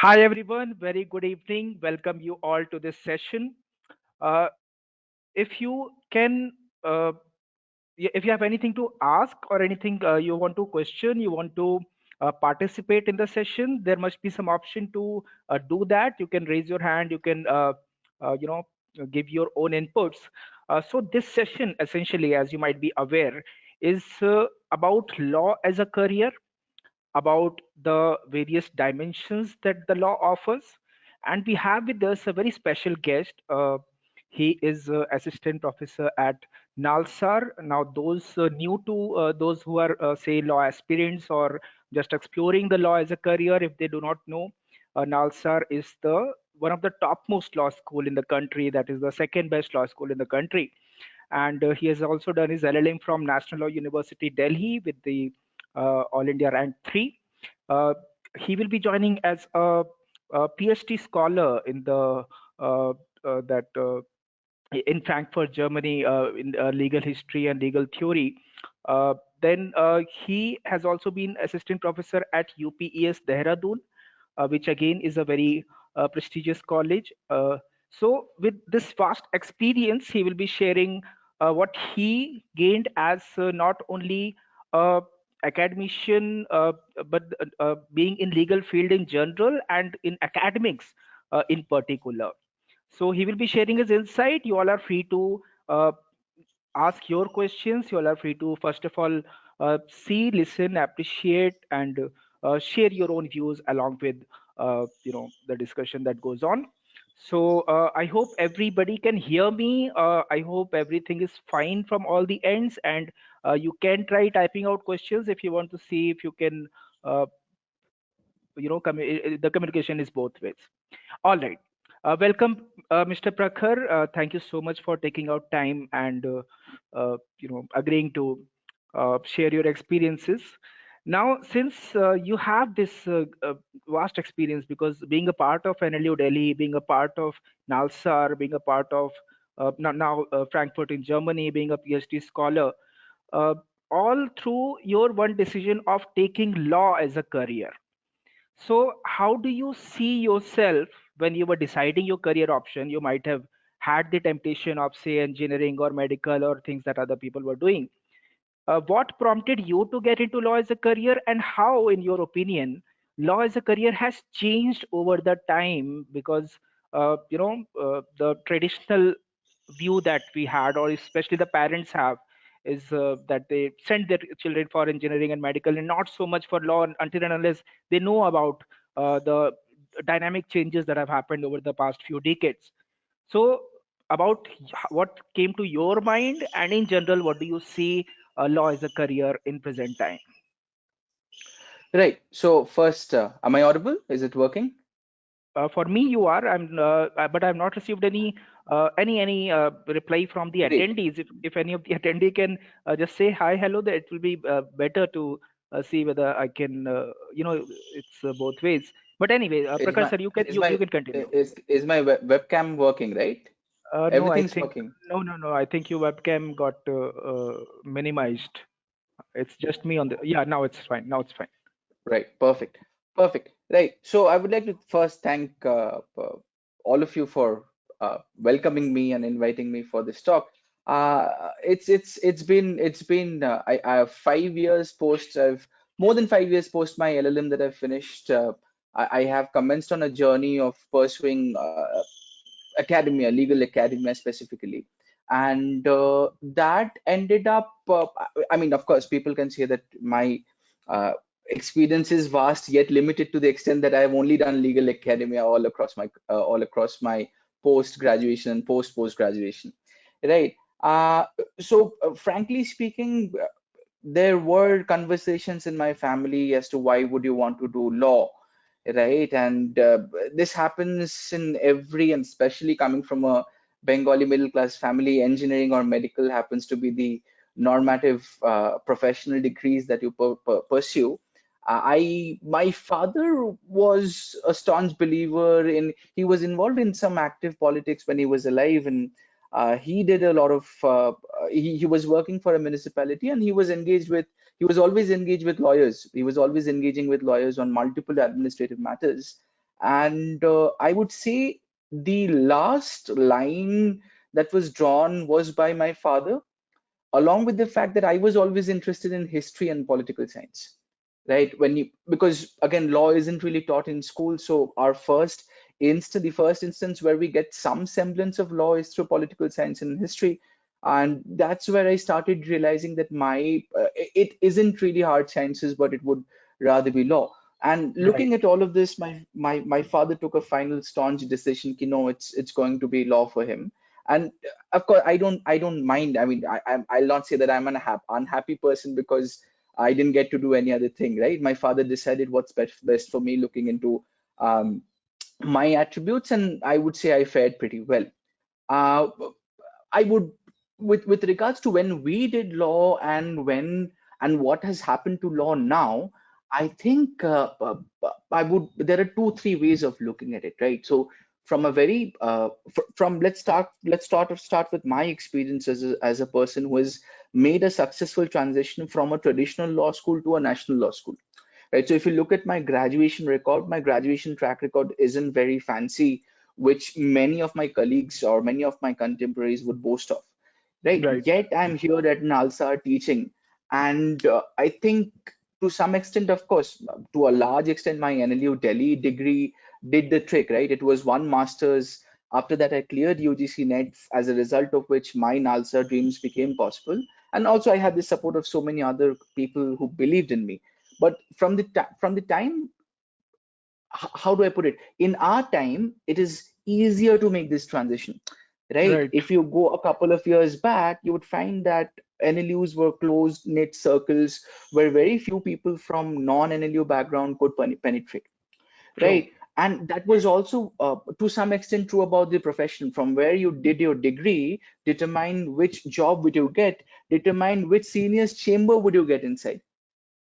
Hi everyone, very good evening. Welcome you all to this session. Uh, if you can, uh, if you have anything to ask or anything you want to question, you want to participate in the session, there must be some option to do that. You can raise your hand. You can, uh, you know, give your own inputs. So this session, essentially, as you might be aware, is about law as a career, about the various dimensions that the law offers. And we have with us a very special guest. He is assistant professor at NALSAR. Now, those new to those who are, say, law aspirants or just exploring the law as a career, if they do not know, NALSAR is the one of the topmost law school in the country. That is the second best law school in the country, and he has also done his LLM from National Law University, Delhi, with the All India Rank 3. Uh, he will be joining as a PhD scholar in the that in Frankfurt, Germany, in legal history and legal theory. Then he has also been assistant professor at UPES Dehradun, which again is a very prestigious college. So, with this vast experience, he will be sharing what he gained as not only academician, but being in legal field in general and in academics in particular. So he will be sharing his insight. You all are free to ask your questions. You all are free to, first of all, see, listen, appreciate, and share your own views along with the discussion that goes on. So I hope everybody can hear me. I hope everything is fine from all the ends, and you can try typing out questions if you want to see if you can. Uh, the communication is both ways. All right. Welcome, Mr. Prakhar. Thank you so much for taking out time and agreeing to share your experiences. Now, since you have this vast experience, because being a part of NLU Delhi, being a part of NALSAR, being a part of now Frankfurt in Germany, being a PhD scholar, uh, all through your one decision of taking law as a career. So, how do you see yourself when you were deciding your career option? You might have had the temptation of, say, engineering or medical or things that other people were doing. What prompted you to get into law as a career, and how, in your opinion, law as a career has changed over the time? Because the traditional view that we had, or especially the parents have, is that they send their children for engineering and medical, and not so much for law until and unless they know about the dynamic changes that have happened over the past few decades. So, about what came to your mind, and in general, what do you see law as a career in present time? Right. So first, am I audible? Is it working? For me, you are. But I've not received any reply from the Great. attendees. If any of the attendee can just say hi, hello, that it will be better to see whether I can. It's both ways. But anyway, Is Prakash my sir, you can continue. is my webcam working, right? No, I Everything's think working. no. I think your webcam got minimized. It's just me on the. Yeah, now it's fine. Now it's fine. Right. Perfect. Perfect. Right. So I would like to first thank all of you for welcoming me and inviting me for this talk. It's been I have 5 years post. I've more than 5 years post my LLM that I've finished. I have commenced on a journey of pursuing academia, legal academia specifically. And that ended up, I mean, of course, people can say that my experience is vast yet limited to the extent that I've only done legal academia all across my post graduation and post graduation, right? Frankly speaking, there were conversations in my family as to why would you want to do law, right? And this happens in every, and especially coming from a Bengali middle class family, engineering or medical happens to be the normative professional degrees that you pursue. My father was a staunch believer in, he was involved in some active politics when he was alive, and he did a lot of, he was working for a municipality, and he was always engaged with lawyers. He was always engaging with lawyers on multiple administrative matters. And I would say the last line that was drawn was by my father, along with the fact that I was always interested in history and political science, right? When you, because again, law isn't really taught in school, so our the first instance where we get some semblance of law is through political science and history, and that's where I started realizing that it isn't really hard sciences, but it would rather be law. And Right. looking at all of this, my father took a final staunch decision. You know, it's going to be law for him. And of course I don't mind. I mean, I'll not say that I'm an unhappy person because I didn't get to do any other thing, right? My father decided what's best for me, looking into um, my attributes, and I would say I fared pretty well. uh, I would, with regards to when we did law and when and what has happened to law now, I think I would. There are two, three ways of looking at it, right? So from a very from let's start with my experience as a person who has made a successful transition from a traditional law school to a national law school, right? So if you look at my graduation record, my graduation track record isn't very fancy, which many of my colleagues or many of my contemporaries would boast of, right? Right. Yet I'm here at NALSAR teaching, and I think to some extent, of course, to a large extent, my NLU Delhi degree did the trick, right? It was one master's. After that, I cleared UGC NETs, as a result of which my NALSAR dreams became possible. And also, I had the support of so many other people who believed in me. But from the time, how do I put it? In our time, it is easier to make this transition, right? Right. If you go a couple of years back, you would find that NLUs were closed knit circles where very few people from non-NLU background could penetrate, True. right? And that was also to some extent true about the profession. From where you did your degree, determine which job would you get, determine which seniors chamber would you get inside,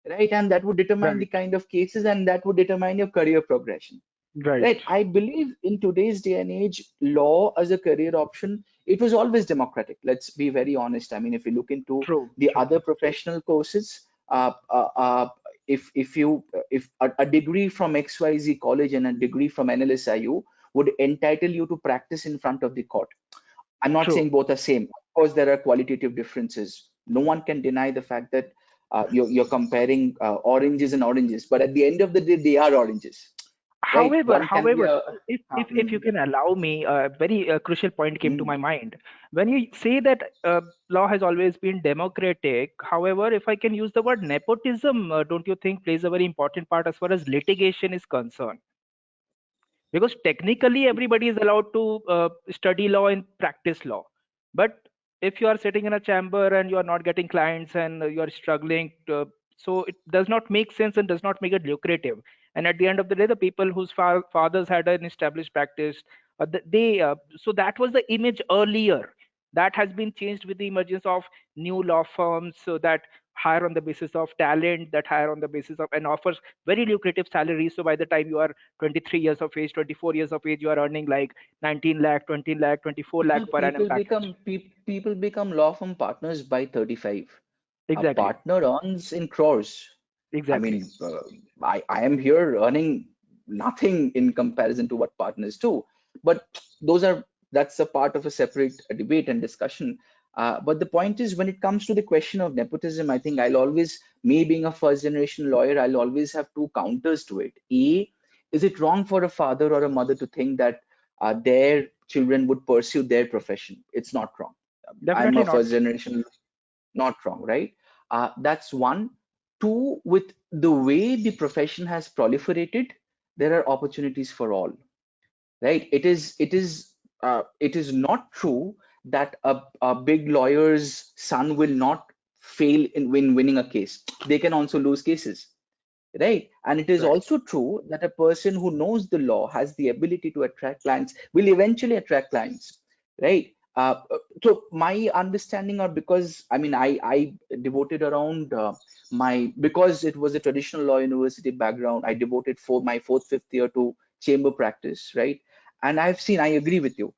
right? And that would determine the Right. kind of cases, and that would determine your career progression, Right. right? I believe in today's day and age, law as a career option, it was always democratic. Let's be very honest. I mean, if you look into True. the True. other professional courses, if a degree from XYZ college and a degree from NLSIU would entitle you to practice in front of the court. I'm not True. saying both are same. Of course, there are qualitative differences. No one can deny the fact that you're comparing oranges and oranges, but at the end of the day, they are oranges, right? However, One can be however, a if you can allow me, a very crucial point came to mm, my mind. When you say that law has always been democratic, however, if I can use the word nepotism, don't you think plays a very important part as far as litigation is concerned? Because technically everybody is allowed to study law and practice law, but if you are sitting in a chamber and you are not getting clients and you are struggling so it does not make sense and does not make it lucrative. And at the end of the day, the people whose fathers had an established practice, they so that was the image earlier. That has been changed with the emergence of new law firms, so that hire on the basis of talent, that hire on the basis of, and offers very lucrative salaries. So by the time you are 23 years of age, 24 years of age, you are earning like 19 lakh, 20 lakh, 24 people lakh per annum people package. become people become law firm partners by 35. A Exactly. partner earns in crores. I Exactly. mean, I am here earning nothing in comparison to what partners do. But those are that's a part of a separate debate and discussion. But the point is, when it comes to the question of nepotism, I think me being a first generation lawyer, I'll always have two counters to it. A, is it wrong for a father or a mother to think that their children would pursue their profession? It's not wrong. I'm Definitely a not. first generation, not wrong, right? That's one. Two, with the way the profession has proliferated, there are opportunities for all, right? It is not true that a big lawyer's son will not fail in winning a case. They can also lose cases, right? And it is Right. also true that a person who knows the law, has the ability to attract clients, will eventually attract clients, right? So my understanding, or because I mean I devoted around my because it was a traditional law university background, I devoted for my fourth fifth year to chamber practice, right? And I agree with you.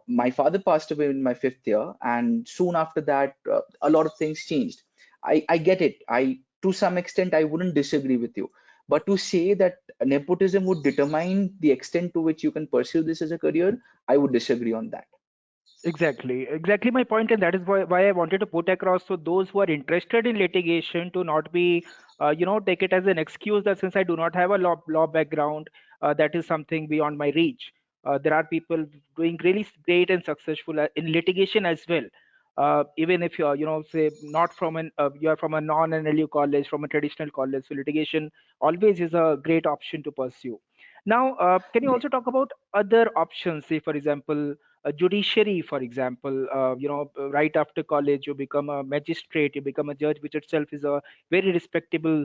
My father passed away in my fifth year, and soon after that, a lot of things changed. I get it. I To some extent I wouldn't disagree with you, But to say that nepotism would determine the extent to which you can pursue this as a career, I would disagree on that. Exactly my point, and that is why I wanted to put across, so those who are interested in litigation to not be, take it as an excuse that since I do not have a law background, that is something beyond my reach. There are people doing really great and successful in litigation as well. Even if you're, say not from you're from a non-NLU college, from a traditional college, so litigation always is a great option to pursue. Now, can you also talk about other options? Say, for example, a judiciary, for example, right after college you become a magistrate, you become a judge, which itself is a very respectable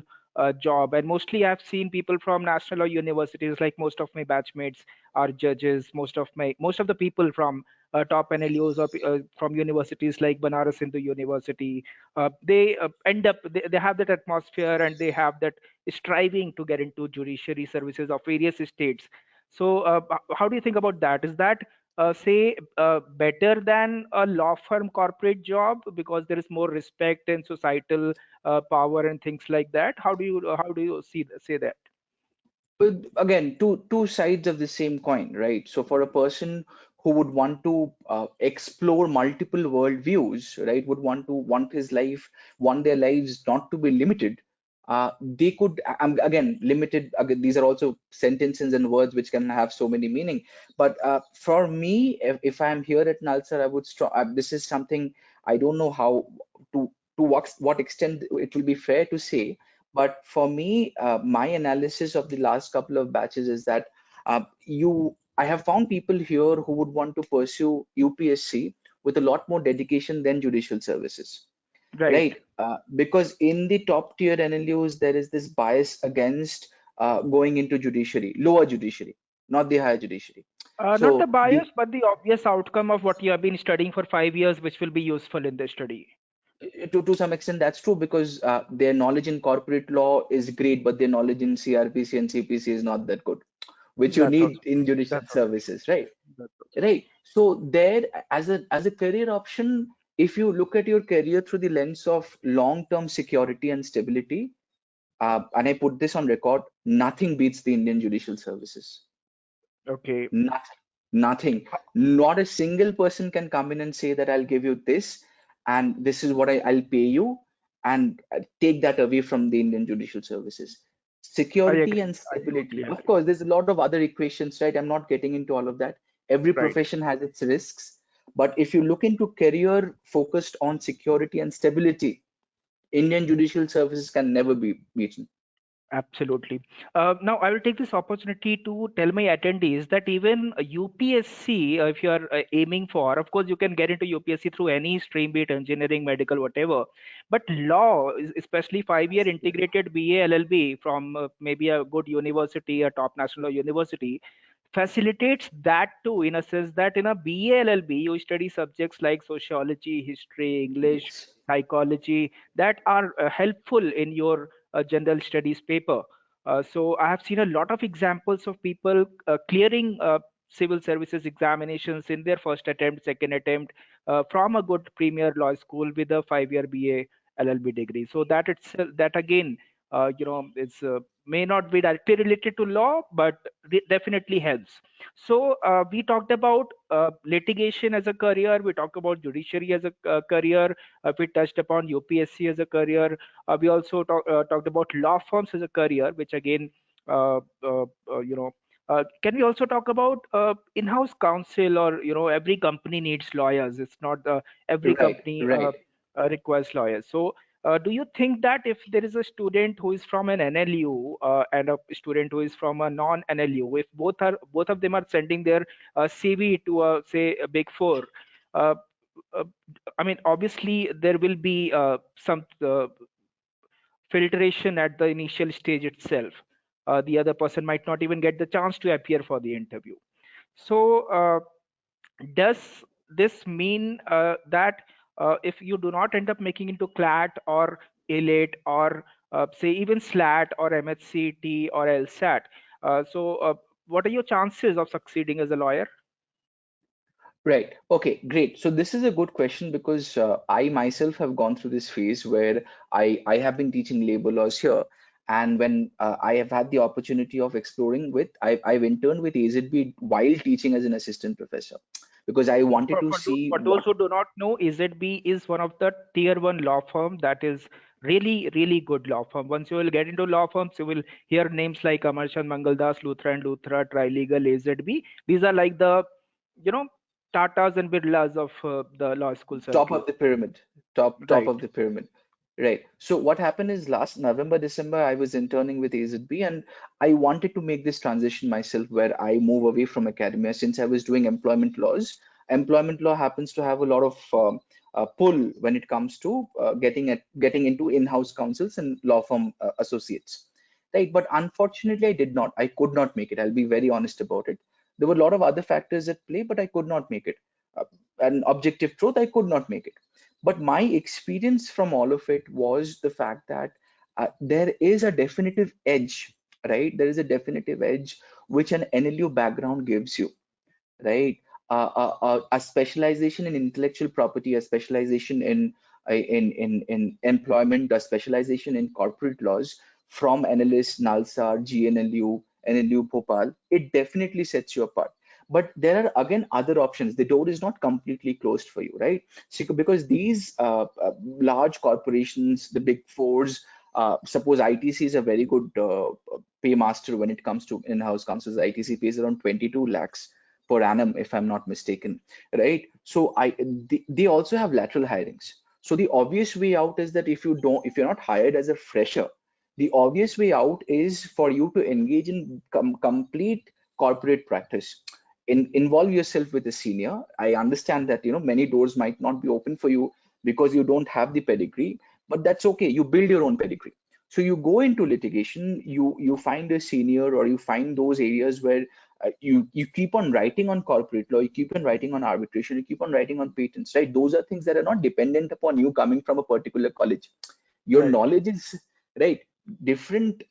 job. And mostly I've seen people from national law universities, like most of my batchmates are judges. Most of the people from top NLUs or from universities like Banaras Hindu University, they end up, they have that atmosphere and they have that striving to get into judiciary services of various states. So how do you think about that? Is that say better than a law firm corporate job because there is more respect and societal power and things like that? How do you say that? But again, two sides of the same coin, right? So for a person who would want to explore multiple worldviews, right, would want their lives not to be limited. They could, again, limited. Again, these are also sentences and words which can have so many meaning. But for me, if I'm here at NALSAR, I would this is something I don't know how to what extent it will be fair to say, but for me, my analysis of the last couple of batches is that I have found people here who would want to pursue UPSC with a lot more dedication than judicial services, Right. right? Because in the top tier NLUs, there is this bias against going into judiciary, lower judiciary, not the higher judiciary. Not the So the bias, but the obvious outcome of what you have been studying for 5 years, which will be useful in the study. to some extent that's true because their knowledge in corporate law is great, but their knowledge in CRPC and CPC is not that good, which you That's also need in judicial that's also services, right? that's also Right. So there, as a career option, if you look at your career through the lens of long-term security and stability, and I put this on record, nothing beats the Indian judicial services. okay. Nothing, nothing. Not a single person can come in and say that I'll give you this, and this is what I'll pay you, and take that away from the Indian judicial services. I Security agree. and I stability. totally Of agree. course, there's a lot of other equations, right? I'm not getting into all of that. Every Right. profession has its risks, but if you look into career focused on security and stability, Indian judicial services can never be beaten. Absolutely. Now, I will take this opportunity to tell my attendees that even UPSC, if you are aiming for, of course, you can get into UPSC through any stream, be it engineering, medical, whatever. But law, especially 5 year integrated BA LLB from maybe a good university, a top national university, facilitates that too, in a sense that in a BA LLB, you study subjects like sociology, history, English, Yes. psychology that are helpful in your general studies paper. So I have seen a lot of examples of people clearing civil services examinations in their first attempt, second attempt, from a good premier law school with a 5 year BA LLB degree. So that again, it's may not be directly related to law, but definitely helps. So we talked about litigation as a career. We talked about judiciary as a career. We touched upon UPSC as a career. We also talked about law firms as a career, which again, uh, uh, you know, can we also talk about in-house counsel, or every company needs lawyers? It's not every Right, company right. requires lawyers. So do you think that if there is a student who is from an NLU and a student who is from a non-NLU, if both of them are sending their CV to say a Big Four, uh, uh, I mean, obviously there will be some filtration at the initial stage itself. The other person might not even get the chance to appear for the interview. So, does this mean that if you do not end up making into CLAT or ELATE or say even SLAT or MHCT or LSAT, what are your chances of succeeding as a lawyer? Right. Okay, great. So this is a good question because I myself have gone through this phase where I have been teaching labor laws here. And when I have had the opportunity of exploring with, I've interned with AZB while teaching as an assistant professor, because I wanted to see For those what who do not know, EZB is one of the tier one law firm that is really, really good law firm. Once you will get into law firms, you will hear names like Amarchand Mangaldas, Luthra and Luthra, Trilegal, AZB. These are like the, you know, Tatas and Birlas of the law school top circle. of the pyramid, top Right, of the pyramid. Right. So what happened is last November, December, I was interning with AZB, and I wanted to make this transition myself where I move away from academia since I was doing employment laws. Employment law happens to have a lot of pull when it comes to getting into in-house counsels and law firm associates. Right. But unfortunately, I did not. I could not make it. I'll be very honest about it. There were a lot of other factors at play, but I could not make it. Uh, an objective truth, I could not make it. But my experience from all of it was the fact that there is a definitive edge, right? There is a definitive edge which an NLU background gives you, right? A specialization in intellectual property, a specialization in employment, a specialization in corporate laws from NLS, NALSAR, GNLU, NLU, Bhopal, it definitely sets you apart. But there are again other options. The door is not completely closed for you, right? So, because these large corporations, the big fours, suppose ITC is a very good paymaster when it comes to in-house counsels. ITC pays around 22 lakhs per annum, if I'm not mistaken, right? So they also have lateral hirings. So the obvious way out is that if you're not hired as a fresher, the obvious way out is for you to engage in complete corporate practice. Involve yourself with a senior. I understand that many doors might not be open for you because you don't have the pedigree, but that's okay. You build your own pedigree. So you go into litigation, you find a senior, or you find those areas where you keep on writing on corporate law, you keep on writing on arbitration, you keep on writing on patents, right? Those are things that are not dependent upon you coming from a particular college. Your right, knowledge is right. Different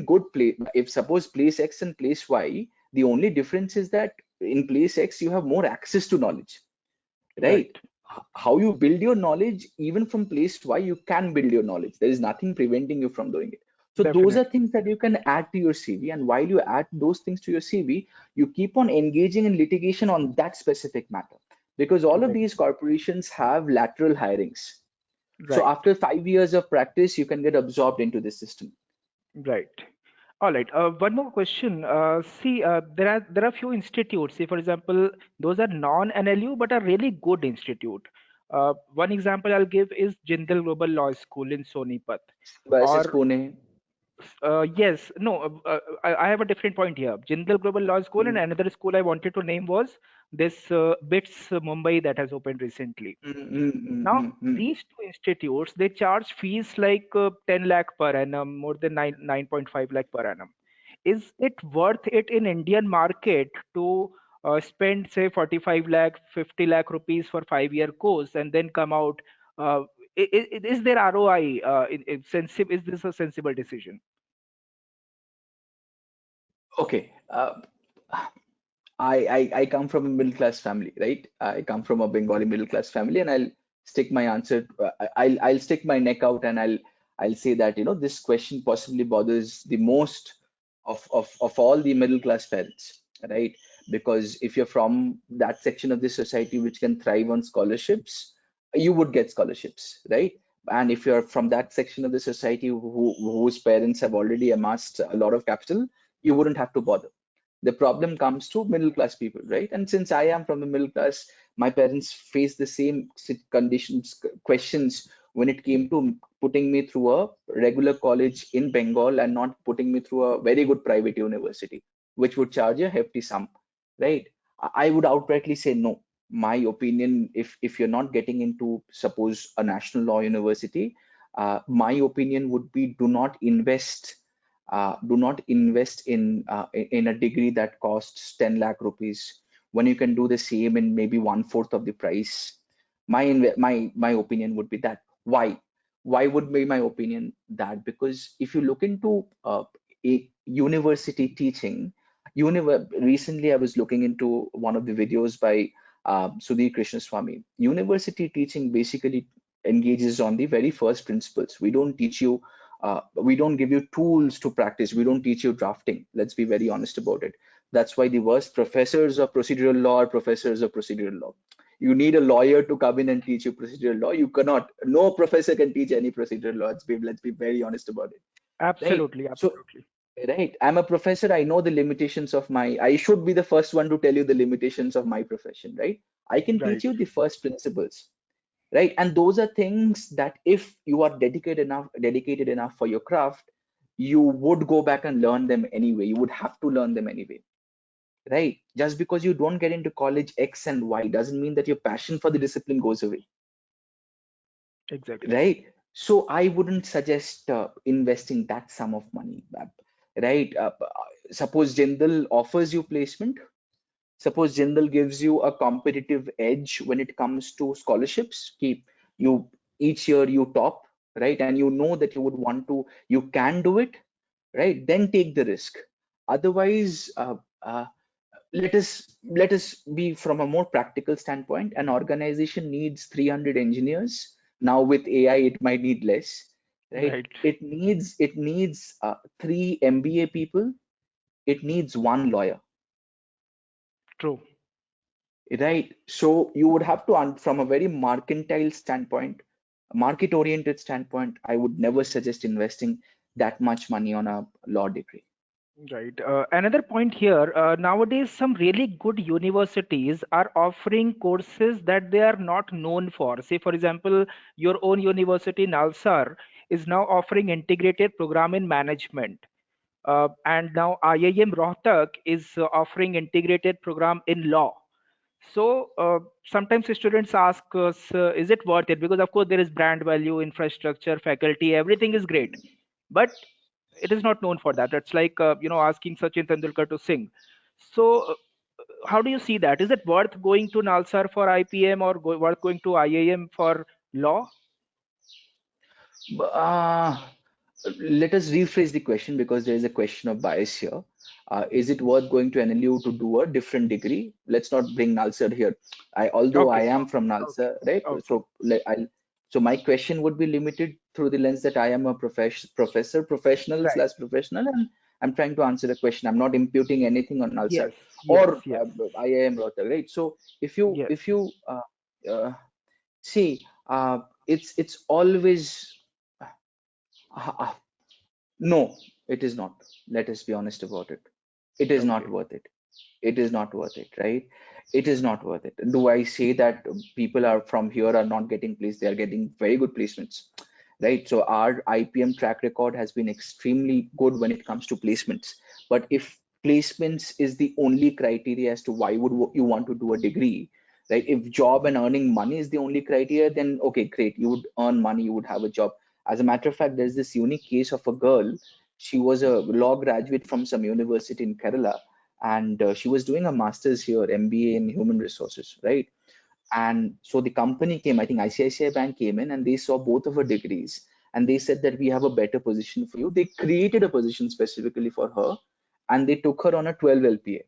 good place. If suppose place X and place Y, the only difference is that in place X you have more access to knowledge, right? right. How you build your knowledge, even from place Y, you can build your knowledge. There is nothing preventing you from doing it. So those are Definitely. things that you can add to your CV. And while you add those things to your CV, you keep on engaging in litigation on that specific matter. Because all of Right, these corporations have lateral hirings. So right, after 5 years of practice, you can get absorbed into the system. right. All right. One more question. See, there are few institutes. See, for example, those are non-NLU but are really good institute. One example I'll give is Jindal Global Law School in Sonipat, Versus or Pune. yes, no, I have a different point here. Jindal Global Law School, and Mm, another school I wanted to name was this BITS Mumbai that has opened recently. mm, mm, mm, Now, mm, mm. these two institutes, they charge fees like 10 lakh per annum, more than 9.5 lakh per annum. Is it worth it in Indian market to spend say 45 lakh, 50 lakh rupees for 5-year course and then come out? Uh, is there ROI? Is this a sensible decision? Okay. I come from a middle class family, right? I come from a Bengali middle class family, and I'll stick my answer. I'll stick my neck out, and I'll say that this question possibly bothers the most of all the middle class parents, right? Because if you're from that section of the society which can thrive on scholarships, you would get scholarships, right? And if you're from that section of the society whose parents have already amassed a lot of capital, you wouldn't have to bother. The problem comes to middle class people, right? And since I am from the middle class, my parents faced the same conditions, questions when it came to putting me through a regular college in Bengal and not putting me through a very good private university, which would charge a hefty sum, right? I would outrightly say no. My opinion, if you're not getting into, suppose, a national law university, my opinion would be do not invest in a degree that costs 10 lakh rupees when you can do the same in maybe one fourth of the price. My opinion would be that. Why would be my opinion that? Because if you look into a university teaching, recently I was looking into one of the videos by Sudhir Krishnaswamy. University teaching basically engages on the very first principles. We don't teach you We don't give you tools to practice. We don't teach you drafting. Let's be very honest about it. That's why the worst professors of procedural law are professors of procedural law. You need a lawyer to come in and teach you procedural law. You cannot, no professor can teach any procedural law. Let's be very honest about it, right? Absolutely, So, absolutely. right, I'm a professor. I know the limitations of my, I should be the first one to tell you the limitations of my profession, right? I can teach Right, you the first principles, right? And those are things that if you are dedicated enough for your craft, you would go back and learn them anyway. You would have to learn them anyway, right? Just because you don't get into college X and Y doesn't mean that your passion for the discipline goes away, exactly. right? So I wouldn't suggest investing that sum of money, right? Suppose Jindal offers you placement. Suppose Jindal gives you a competitive edge when it comes to scholarships. Keep you each year you top, right? And you know that you would want to, you can do it, right? Then take the risk. Otherwise, let us be from a more practical standpoint. An organization needs 300 engineers. Now with AI, it might need less, right? Right, It needs three MBA people. It needs one lawyer. true. Right. So you would have to, from a very mercantile standpoint, market-oriented standpoint, I would never suggest investing that much money on a law degree. Right. Another point here, nowadays, some really good universities are offering courses that they are not known for. Say, for example, your own university, NALSAR, is now offering integrated program in management. And now IIM Rohtak is offering integrated program in law. So sometimes students ask us, is it worth it? Because of course there is brand value, infrastructure, faculty, everything is great, but it is not known for that. It's like asking Sachin Tendulkar to sing. So how do you see that? Is it worth going to Nalsar for IPM or worth going to IIM for law? Uh, Let us rephrase the question because there is a question of bias here. Is it worth going to NLU to do a different degree? Let's not bring NALSAR here. Although I Okay, am okay, from okay, NALSAR, right? okay. So my question would be limited through the lens that I am a professor, professional Right. slash professional, and I'm trying to answer the question. I'm not imputing anything on NALSAR Yes, yes, or yes, IIM Rohtak, right? So yes. uh, see, it's always uh, no, it is not. Let us be honest about it. It is not Okay. worth it. It is not worth it, right? It is not worth it. Do I say that people are from here are not getting placed? They are getting very good placements, right? So our IPM track record has been extremely good when it comes to placements. But if placements is the only criteria as to why would you want to do a degree, right? If job and earning money is the only criteria, then okay, great. You would earn money, you would have a job. As a matter of fact, there's this unique case of a girl. She was a law graduate from some university in Kerala, and she was doing a master's here, MBA in human resources, right? And so the company came, I think ICICI Bank came in and they saw both of her degrees and they said that we have a better position for you. They created a position specifically for her and they took her on a 12 LPA,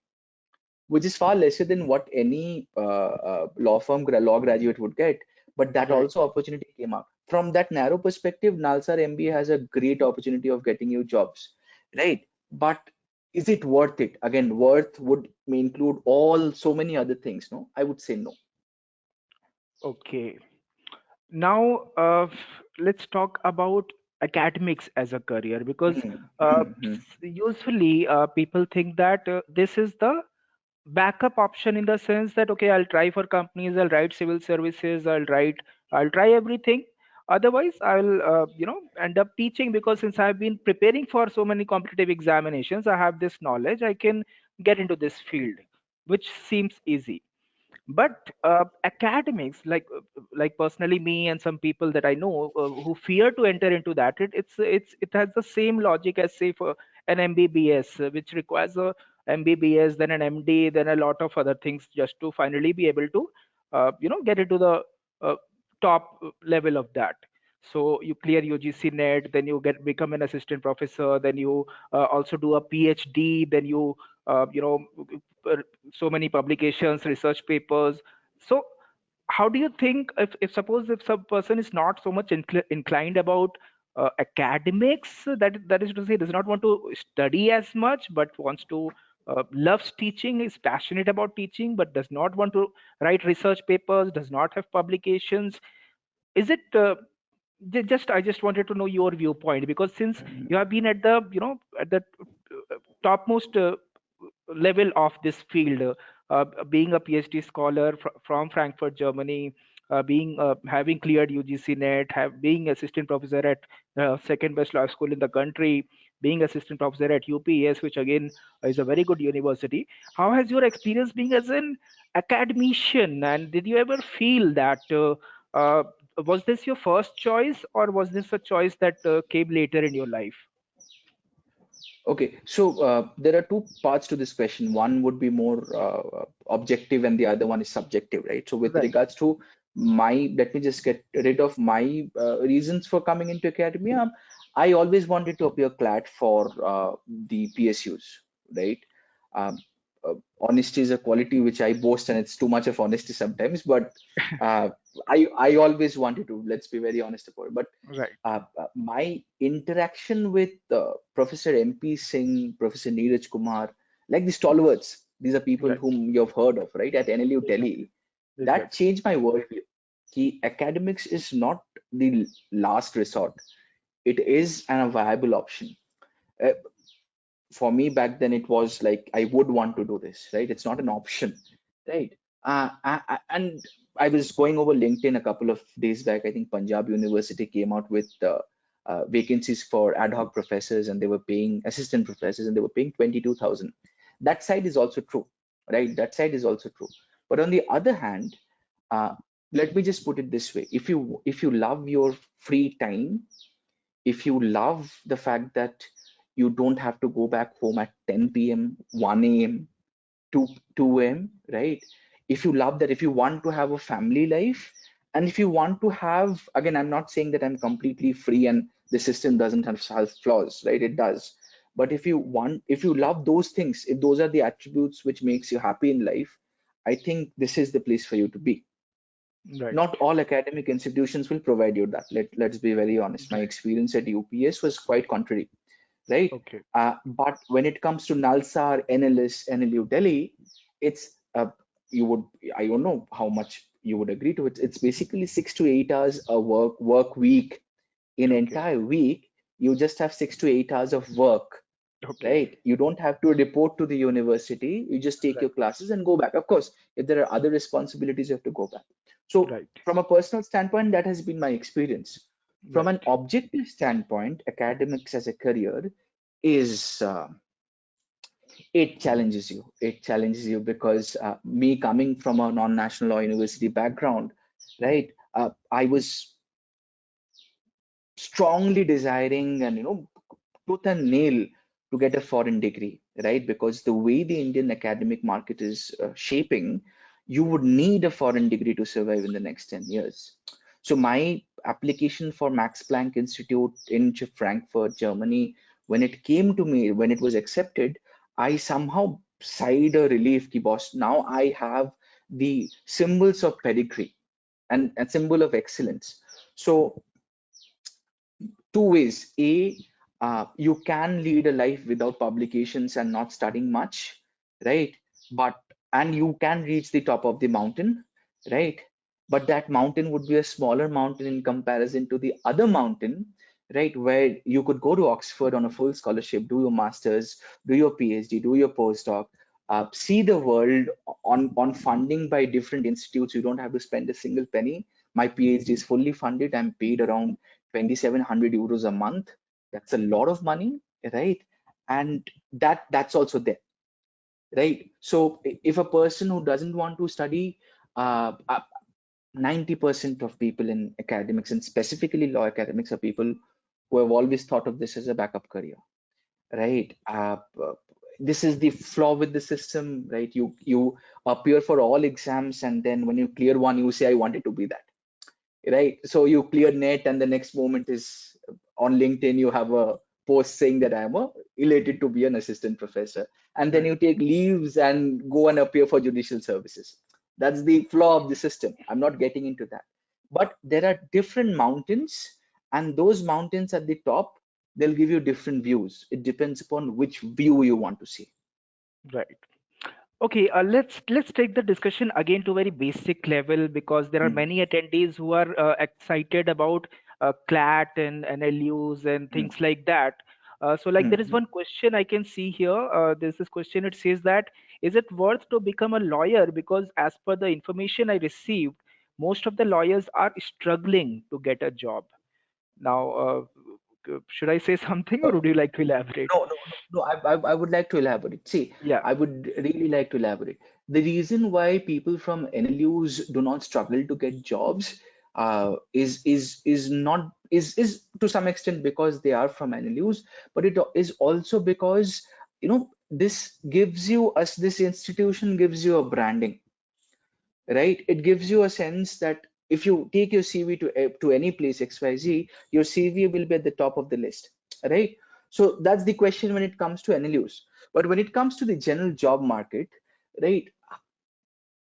which is far lesser than what any law firm law graduate would get. But that Right. also opportunity came up. From that narrow perspective, NALSAR MBA has a great opportunity of getting you jobs, right? But is it worth it? Again, worth would include all so many other things. No, I would say no. Okay. Now, let's talk about academics as a career because Hmm, hmm, hmm. usually people think that this is the backup option in the sense that okay, I'll try for companies, I'll write civil services, I'll try everything. Otherwise, I'll end up teaching because since I've been preparing for so many competitive examinations, I have this knowledge. I can get into this field, which seems easy. But academics like personally me and some people that I know who fear to enter into that, it has the same logic as say for an mbbs, which requires a mbbs, then an md, then a lot of other things just to finally be able to get into the uh, top level of that. So you clear UGC net, then you get become an assistant professor, then you also do a PhD, then you uh, you know uh, so many publications, research papers. So how do you think if suppose if some person is not so much inclined about academics, that is to say, does not want to study as much, but wants to loves teaching, is passionate about teaching, but does not want to write research papers, does not have publications. Is it just, I just wanted to know your viewpoint, because since you have been at the, at the topmost level of this field, being a PhD scholar from Frankfurt, Germany, being having cleared UGC net, have being assistant professor at second best law school in the country, being assistant professor at UPS, which again is a very good university. How has your experience been as an academician, and did you ever feel that was this your first choice, or was this a choice that came later in your life? Okay, so there are two parts to this question. One would be more objective, and the other one is subjective, right? So, with Right, regards to let me just get rid of my reasons for coming into academia. I always wanted to appear CLAT for the PSUs, right? Um, Honesty is a quality which I boast, and it's too much of honesty sometimes. But uh, I always wanted to. Let's be very honest about it. But right, my interaction with Professor MP Singh, Professor Neeraj Kumar, like the stalwarts, these are people right. whom you have heard of, right? At NLU Exactly, Delhi, that exactly. changed my worldview. Academics is not the last resort; it is a viable option. Uh, for me back then, it was like I would want to do this, right? It's not an option, right? And I was going over LinkedIn a couple of days back. I think Punjab University came out with vacancies for ad hoc professors, and they were paying assistant professors, and they were paying 22,000. That side is also true, right? That side is also true. But on the other hand, uh, let me just put it this way: if you love your free time, if you love the fact that you don't have to go back home at 10 p.m., 1 a.m., 2, 2 a.m., right? If you love that, if you want to have a family life, and if you want to have, again, I'm not saying that I'm completely free and the system doesn't have flaws, right? It does. But if you love those things, if those are the attributes which makes you happy in life, I think this is the place for you to be. Right, Not all academic institutions will provide you that. Let's be very honest. My right. experience at UPS was quite contrary, right? Okay, But when it comes to NALSAR, NLS, NLU Delhi, it's you would I don't know how much you would agree to it. It's basically 6 to 8 hours a work week. In okay, entire week, you just have 6 to 8 hours of work, okay. right? You don't have to report to the university. You just take your Right, classes and go back. Of course, if there are other responsibilities, you have to go back. So, right, from a personal standpoint, that has been my experience. From an right, objective standpoint, academics as a career is it challenges you. It challenges you because me coming from a non-national law university background, right? I was strongly desiring and tooth and nail to get a foreign degree, right? Because the way the Indian academic market is shaping, you would need a foreign degree to survive in the next 10 years. So my application for Max Planck Institute in Frankfurt, Germany, when it came to me, when it was accepted, I somehow sighed a relief, ki boss, now I have the symbols of pedigree and a symbol of excellence. So two ways. A, you can lead a life without publications and not studying much, right? But and you can reach the top of the mountain, right? But that mountain would be a smaller mountain in comparison to the other mountain, right? Where you could go to Oxford on a full scholarship, do your masters, do your PhD, do your postdoc, see the world on funding by different institutes. You don't have to spend a single penny. My PhD is fully funded. I'm paid around 2,700 euros a month. That's a lot of money, right? And that's also there, right? So if a person who doesn't want to study, 90% of people in academics, and specifically law academics, are people who have always thought of this as a backup career, right? This is the flaw with the system, right? You appear for all exams, and then when you clear one, you say, I wanted to be that, right? So you clear net, and the next moment is on LinkedIn, you have a post saying that I'm elated to be an assistant professor. And then right, you take leaves and go and appear for judicial services. That's the flaw of the system. I'm not getting into that. But there are different mountains, and those mountains at the top, they'll give you different views. It depends upon which view you want to see. Right. Okay, let's take the discussion again to very basic level, because there are Hmm, many attendees who are excited about CLAT and NLUs and hmm, things like that. So, like, there is hmm. one question I can see here. There's this question. It says that, is it worth to become a lawyer? Because as per the information I received, most of the lawyers are struggling to get a job. Now, should I say something, or would you like to elaborate? No. I would like to elaborate. See, Yeah. I would really like to elaborate. The reason why people from NLUs do not struggle to get jobs is not is to some extent because they are from NLUs, but it is also because this institution gives you a branding, right? It gives you a sense that if you take your CV to any place XYZ, your CV will be at the top of the list, right? So that's the question when it comes to NLUs. But when it comes to the general job market, right,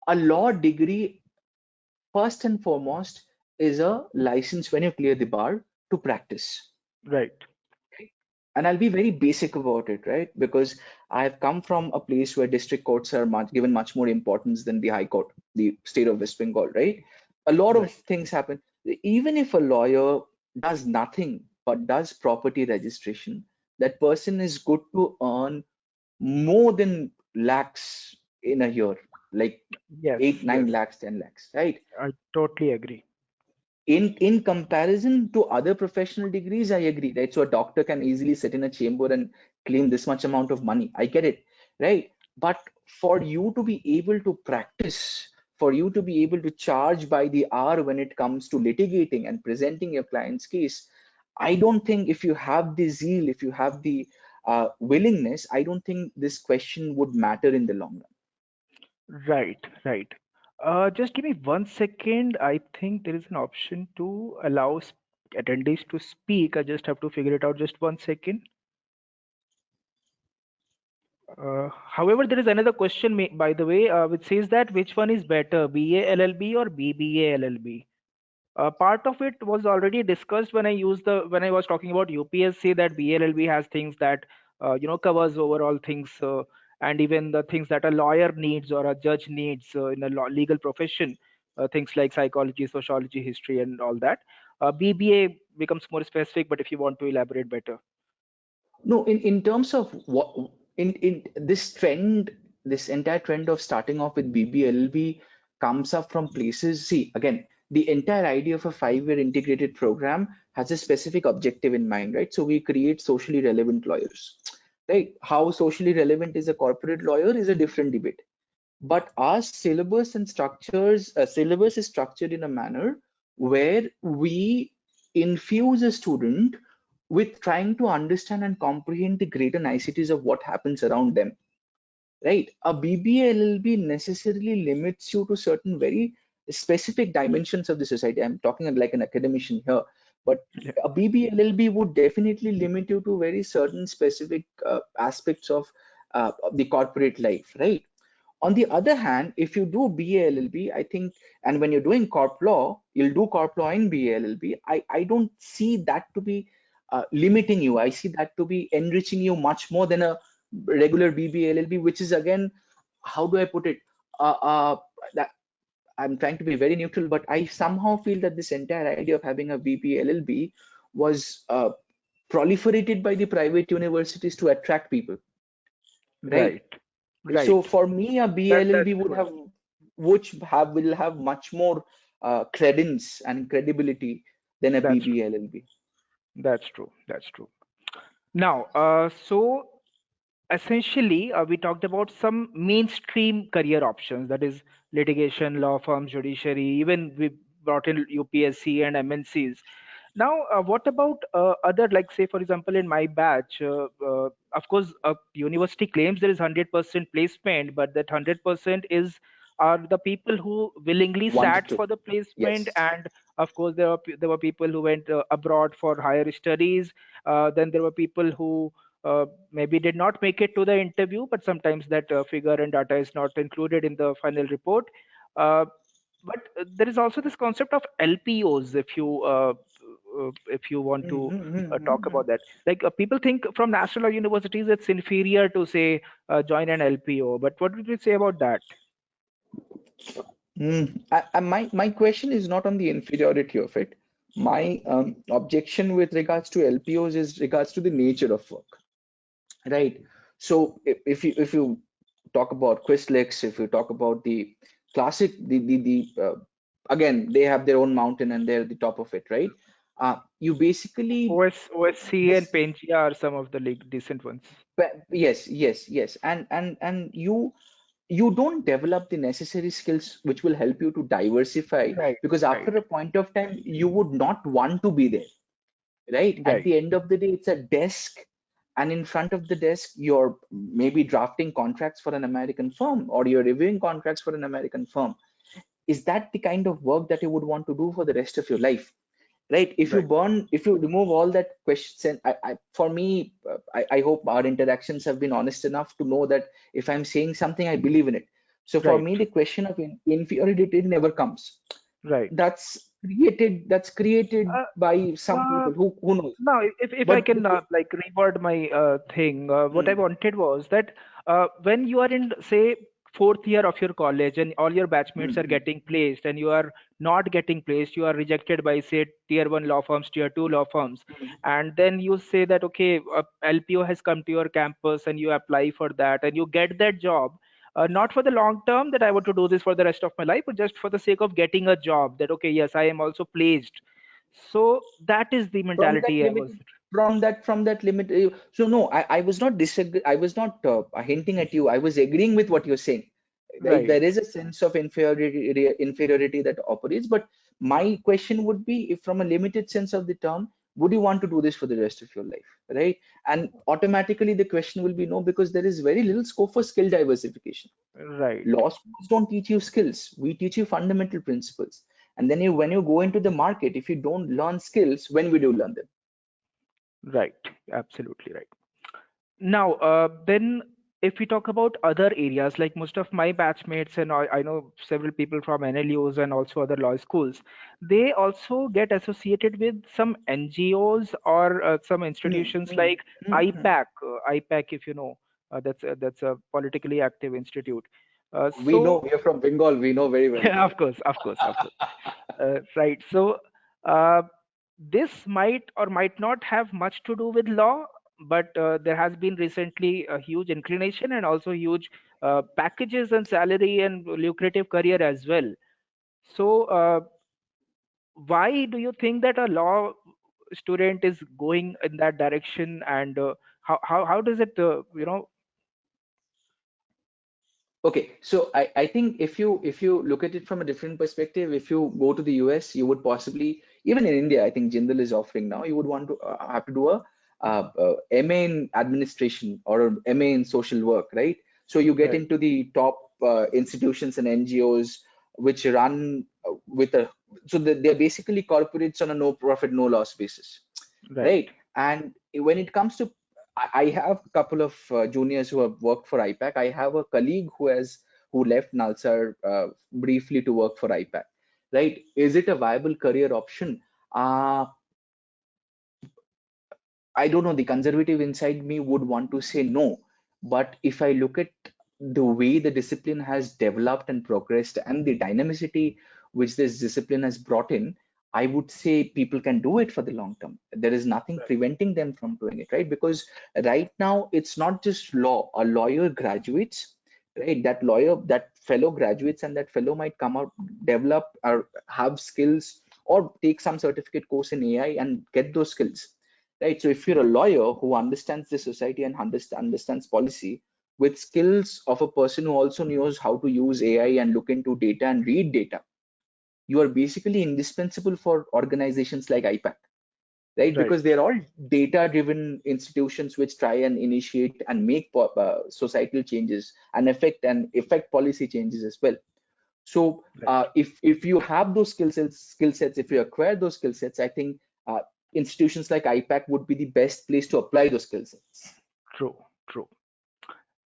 a law degree first and foremost is a license when you clear the bar to practice. Right. And I'll be very basic about it, right? Because I've come from a place where district courts are given much more importance than the High Court, the state of West Bengal, right? A lot of Right. things happen. Even if a lawyer does nothing but does property registration, that person is good to earn more than lakhs in a year, like Yes. 8, 9 Yes. lakhs, 10 lakhs, right? I totally agree. In comparison to other professional degrees, I agree, right? So a doctor can easily sit in a chamber and claim this much amount of money. I get it, right? But for you to be able to practice, for you to be able to charge by the hour when it comes to litigating and presenting your client's case, I don't think, if you have the zeal, if you have the willingness, I don't think this question would matter in the long run. Right, right. Just give me 1 second. I think there is an option to allow attendees to speak. I just have to figure it out. Just 1 second. However, there is another question, by the way, which says that which one is better, BA LLB or BBA LLB? Part of it was already discussed when when I was talking about UPSC, that BLLB has things that covers overall things, and even the things that a lawyer needs or a judge needs in a legal profession, things like psychology, sociology, history, and all that. BBA becomes more specific, but if you want to elaborate better. No, in terms of what in this trend, this entire trend of starting off with BBLB comes up from places. See, again, the entire idea of a 5-year integrated program has a specific objective in mind, right? So we create socially relevant lawyers, right? How socially relevant is a corporate lawyer is a different debate. But our syllabus is structured in a manner where we infuse a student with trying to understand and comprehend the greater niceties of what happens around them, right? A BBA LLB necessarily limits you to certain very specific dimensions of the society. I'm talking like an academician here, but Yeah. a BBA LLB would definitely limit you to very certain specific aspects of the corporate life, right? On the other hand, if you do BA LLB, I think, and when you're doing corp law, you'll do corp law in BA LLB. I don't see that to be limiting you. I see that to be enriching you much more than a regular BBA LLB, which is again, how do I put it? That I'm trying to be very neutral, but I somehow feel that this entire idea of having a BBA LLB was proliferated by the private universities to attract people, right? Right. Right. So for me, a That's BLLB would true. have, which have will have much more credence and credibility than a That's true. BBLLB. That's true. That's true. Now, so essentially, we talked about some mainstream career options, that is litigation, law firms, judiciary, even we brought in UPSC and MNCs. Now, what about other, like, say, for example, in my batch, of course, university claims there is 100% placement, but that 100% is are the people who willingly Wanted sat to. for the placement, Yes. and of course, there were people who went abroad for higher studies. Then there were people who maybe did not make it to the interview, but sometimes that figure and data is not included in the final report. Uh, but there is also this concept of LPOs. If you if you want to talk Mm-hmm. about that. Like people think from national universities it's inferior to say join an LPO, but what would you say about that? My question is not on the inferiority of it. My objection with regards to LPOs is regards to the nature of work, right? So if you talk about Quizlex, if you talk about the classic, the again, they have their own mountain and they're the top of it, right? You basically OSC and this Pangea are some of the decent ones. yes, and you don't develop the necessary skills which will help you to diversify, Right, because right, after a point of time you would not want to be there, right? At right, the end of the day, it's a desk, and in front of the desk you're maybe drafting contracts for an American firm, or you're reviewing contracts for an American firm. Is that the kind of work that you would want to do for the rest of your life? Right? right, If you remove all that questions, and for me, I hope our interactions have been honest enough to know that if I'm saying something, I believe in it. So for right, me, the question of inferiority never comes. right. That's created Uh, by some uh, people who knows. Now, if I But can like reword my thing, what I mm, wanted was that when you are in, say, fourth year of your college and all your batchmates are mm, getting placed and you are not getting placed, you are rejected by, say, tier one law firms, tier two law firms, mm, and then you say that, okay, LPO has come to your campus and you apply for that and you get that job. Not for the long term that I want to do this for the rest of my life, but just for the sake of getting a job that, okay, yes, I am also placed. So that is the from that mentality I was. limited from that limit so no, I was not disagree, I was not hinting at you, I was agreeing with what you're saying, right? Right, There is a sense of inferiority that operates, but my question would be, if from a limited sense of the term, would you want to do this for the rest of your life, right? And automatically the question will be no, because there is very little scope for skill diversification. right, Law schools don't teach you skills. We teach you fundamental principles. And then when you go into the market, if you don't learn skills, when would you learn them? right. Absolutely right. Now, then, if we talk about other areas, like most of my batchmates, and I know several people from NLUs and also other law schools, they also get associated with some NGOs or some Hmm, institutions hmm, like hmm. IPAC. IPAC, if you know, that's a politically active institute. We know So, we are from Bengal. We know very well. yeah, of course, of course, of course. Right. So uh, this might or might not have much to do with law, but there has been recently a huge inclination and also huge packages and salary and lucrative career as well. So why do you think that a law student is going in that direction, and how does it Okay, so I think if you look at it from a different perspective, if you go to the US, you would possibly, even in India, I think Jindal is offering now, you would want to have to do a MA in administration or a MA in social work, right? So you get right, into the top institutions and NGOs which run with a, so they're basically corporates on a no profit, no loss basis, right, right? And when it comes to, I have a couple of juniors who have worked for IPAC. I have a colleague who left NALSAR briefly to work for IPAC, right? Is it a viable career option? Uh, I don't know, the conservative inside me would want to say no. But if I look at the way the discipline has developed and progressed and the dynamicity which this discipline has brought in, I would say people can do it for the long term. There is nothing right, preventing them from doing it, right? Because right now it's not just law. A lawyer graduates, right? That lawyer, that fellow graduates, and that fellow might come out, develop or have skills or take some certificate course in AI and get those skills, right? So if you're a lawyer who understands the society and understands policy with skills of a person who also knows how to use AI and look into data and read data, you are basically indispensable for organizations like IPAC, right? right, Because they're all data-driven institutions which try and initiate and make societal changes and affect policy changes as well. So right. if you have those skill sets, if you acquire those skill sets, I think institutions like IPAC would be the best place to apply those skill sets. True, true.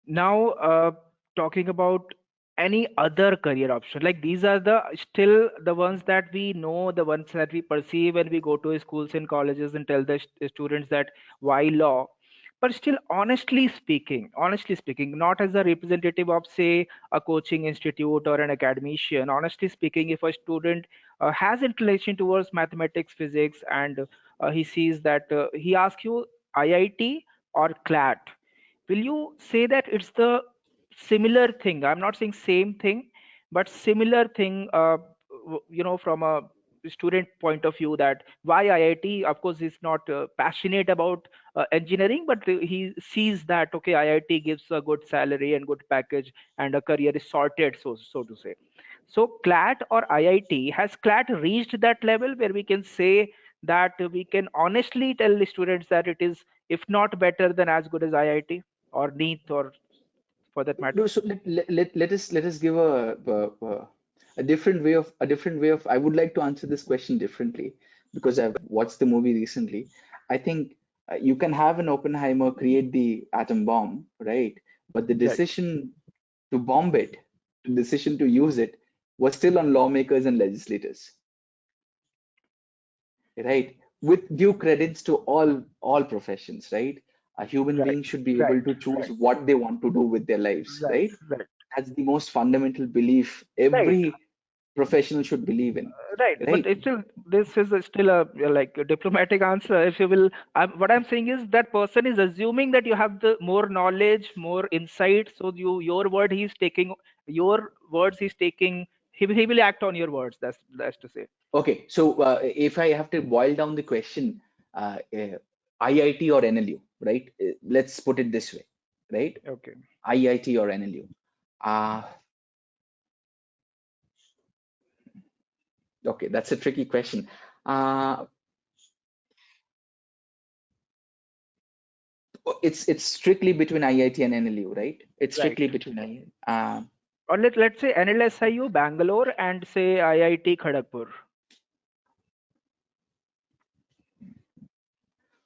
Now, talking about any other career option. Like these are the still the ones that we know, the ones that we perceive when we go to schools and colleges and tell the students that why law. But still, honestly speaking, not as a representative of, say, a coaching institute or an academician, honestly speaking, if a student has inclination towards mathematics, physics, and he sees that he asks you IIT or CLAT, will you say that it's the similar thing? I'm not saying same thing, but similar thing, from a student point of view, that why IIT? Of course, he's not passionate about engineering, but he sees that, okay, IIT gives a good salary and good package, and a career is sorted, so to say. So CLAT or IIT, has CLAT reached that level where we can say that we can honestly tell the students that it is, if not better, than as good as IIT or NEET, or for that matter? No, so let us give a different way of I would like to answer this question differently because I've watched the movie recently. I think you can have an Oppenheimer create the atom bomb, right? But the Right, decision to bomb it, the decision to use it, was still on lawmakers and legislators, right? With due credits to all professions, right? A human right, being should be able right, to choose what they want to do with their lives, right, right? right, That's the most fundamental belief right. every professional should believe in, Right, but right? it's still, this is still like a diplomatic answer, if you will. What I'm saying is that person is assuming that you have the more knowledge, more insight. So your word he's taking, your words he's taking. He will act on your words. That's to say. Okay, so if I have to boil down the question, IIT or NLU, right? Let's put it this way, right? Okay. IIT or NLU. Uh, okay, that's a tricky question. Uh, it's strictly between IIT and NLU, right? It's Right. strictly between IIT. Or let's say NLSIU Bangalore and say IIT Kharagpur.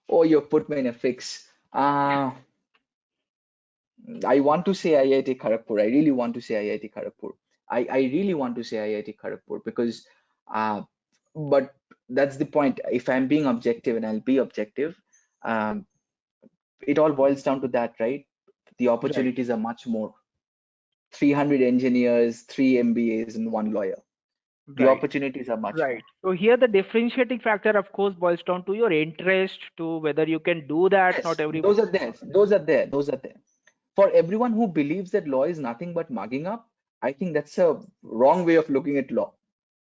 Oh, you put me in a fix. I want to say IIT Kharagpur. I really want to say IIT Kharagpur. I really want to say IIT Kharagpur because, uh, but that's the point. If I'm being objective and I'll be objective, um, it all boils down to that, right? The Right. opportunities are much more. 300 engineers, three MBAs, and one lawyer. The Right. opportunities are much more. Right. So here the differentiating factor, of course, boils down to your interest, to whether you can do that. Not Yes, everyone. those are there. Those are there. Those are there. For everyone who believes that law is nothing but mugging up, I think that's a wrong way of looking at law,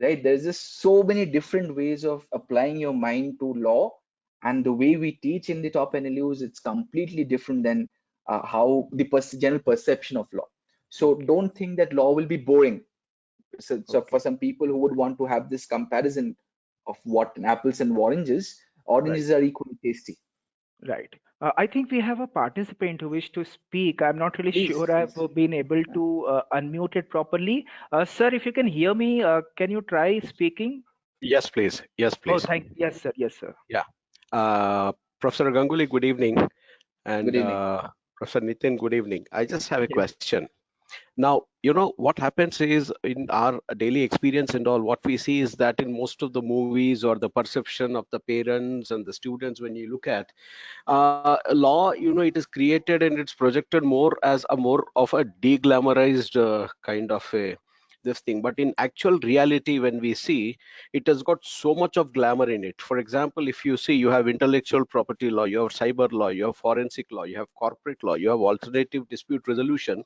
right? There's just so many different ways of applying your mind to law, and the way we teach in the top NLUs, it's completely different than how the general perception of law. So Okay. don't think that law will be boring. So for Okay. some people who would want to have this comparison of what apples and Right. oranges are equally tasty. Right. I think we have a participant who wished to speak. I'm not really Please, sure I've please. been able to unmute it properly. Sir, if you can hear me, can you try speaking? Yes, please. Yes, Oh, please. yes, sir. Yes, sir. Yeah. Professor Ganguly, good evening. Good And evening. Professor Nitin, good evening. I just have a Yes. question. Now, what happens is in our daily experience and all, what we see is that in most of the movies or the perception of the parents and the students, when you look at law, it is created and it's projected more as a more of a deglamorized kind of a this thing. But in actual reality, when we see, it has got so much of glamour in it. For example, if you see, you have intellectual property law, you have cyber law, you have forensic law, you have corporate law, you have alternative dispute resolution.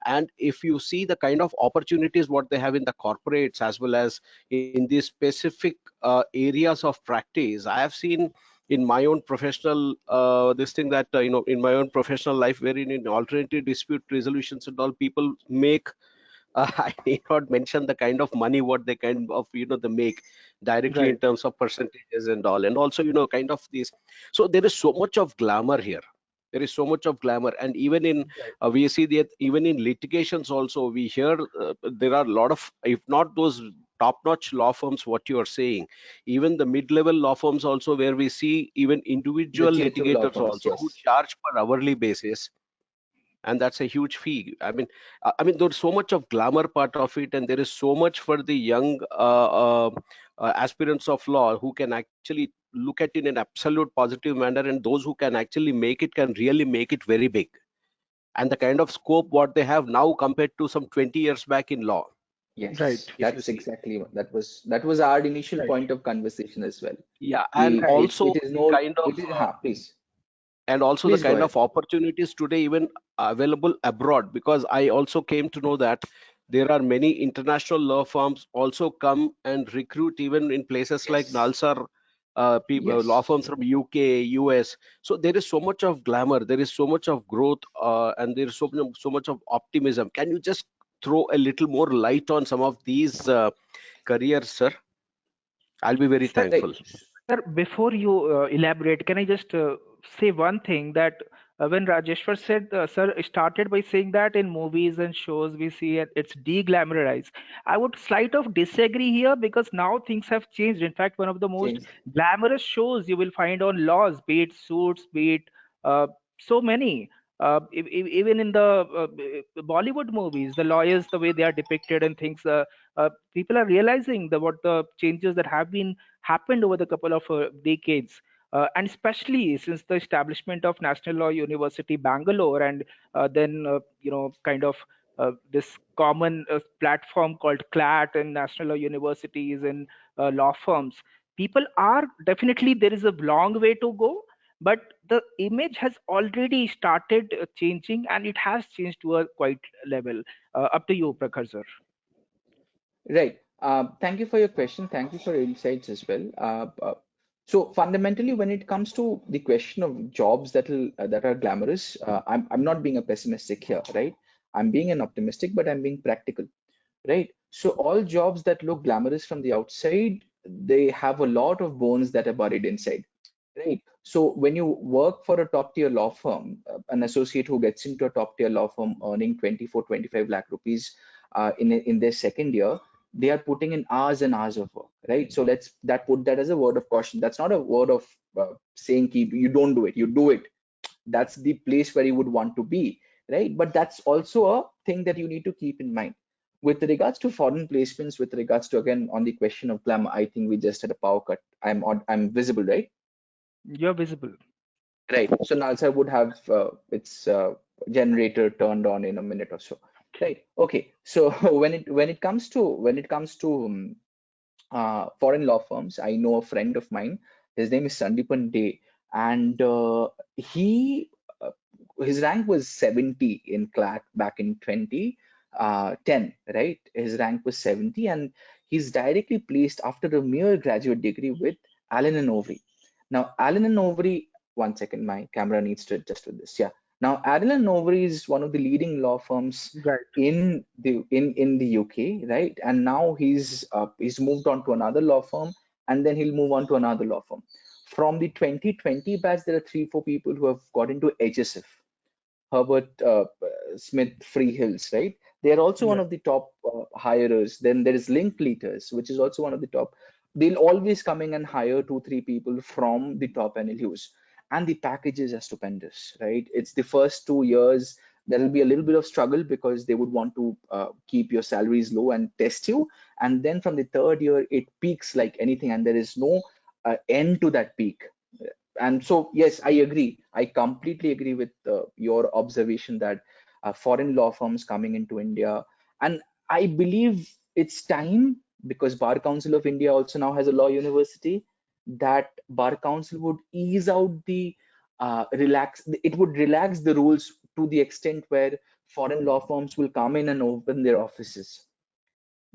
And if you see the kind of opportunities what they have in the corporates as well as in these specific areas of practice, I have seen in my own professional this thing that in my own professional life, wherein in alternative dispute resolutions and all, people make I need not mention the kind of money what they kind of they make directly in Right. terms of percentages and all, and also kind of this. So there is so much of glamour here. There is so much of glamour, and even in Right. we see that even in litigations also we hear there are a lot of, if not those top-notch law firms what you are saying, even the mid-level law firms also, where we see even The individual tier two law litigators firms, also who yes. charge per hourly basis. and that's a huge fee. I mean there's so much of glamour part of it, and there is so much for the young aspirants of law who can actually look at it in an absolute positive manner, and those who can actually make it can really make it very big. And the kind of scope what they have now compared to some 20 years back in law, Right. Yes, if you that's see. exactly what that was our initial Right. point of conversation as well. Yeah, and We Right. it also it is the no kind of it is please the please go kind ahead. of opportunities today even available abroad, because I also came to know that there are many international law firms also come and recruit even in places like Yes, NALSAR, law yes. firms from UK, US. So there is so much of glamour, there is so much of growth, and there is so much of optimism. Can you just throw a little more light on some of these careers, sir? I'll be very Sir, thankful. Right. Sir, before you elaborate, can I just say one thing that when Rajeshwar said, sir, started by saying that in movies and shows we see it's de-glamorized. I would slight of disagree here because now things have changed. In fact, one of the most Changed. glamorous shows you will find on laws, be it Suits, be it uh, so many. Even in the Bollywood movies, the lawyers, the way they are depicted and things, people are realizing what the changes that have been happened over the couple of decades. And especially since the establishment of National Law University Bangalore, and then kind of this common platform called CLAT and National Law Universities and law firms, people are definitely, there is a long way to go, but the image has already started changing, and it has changed to a quite level. Up to you, Prakhar sir. Right. Thank you for your question. Thank you for your insights as well. So fundamentally, when it comes to the question of jobs that are glamorous, I'm not being a pessimistic here, right? I'm being an optimistic, but I'm being practical, right? So all jobs that look glamorous from the outside, they have a lot of bones that are buried inside, right? So when you work for a top tier law firm, an associate who gets into a top tier law firm earning 24, 25 lakh rupees in their second year, they are putting in hours and hours of work, right? So let's that put that as a word of caution. That's not a word of saying keep you don't do it, you do it. That's the place where you would want to be, right? But that's also a thing that you need to keep in mind. With regards to foreign placements, with regards to again on the question of glamour, I think we just had a power cut. I'm visible, right? You're visible. Right. So Nalsa would have its generator turned on in a minute or so. Right. Okay. So when it comes to foreign law firms, I know a friend of mine. His name is Sandipan Day, and he his rank was 70 in CLAT back in 2010, right? His rank was 70, and he's directly placed after a mere graduate degree with Allen and Overy. Now, Allen and Overy, one second, my camera needs to adjust with this. Yeah. Now, Allen and Overy is one of the leading law firms Right. in the UK, right? And now he's moved on to another law firm, and then he'll move on to another law firm. From the 2020 batch, there are 3, 4 people who have got into HSF, Herbert Smith Freehills, right? They are also one Yeah. of the top hirers. Then there is Linklaters, which is also one of the top. They'll always come in and hire 2, 3 people from the top NLUs, and the packages are stupendous, right? It's the first 2 years. There will be a little bit of struggle because they would want to keep your salaries low and test you. And then from the third year, it peaks like anything, and there is no end to that peak. And so, yes, I agree. I completely agree with your observation that foreign law firms coming into India, and I believe it's time because Bar Council of India also now has a law university that Bar Council would ease out the it would relax the rules to the extent where foreign law firms will come in and open their offices,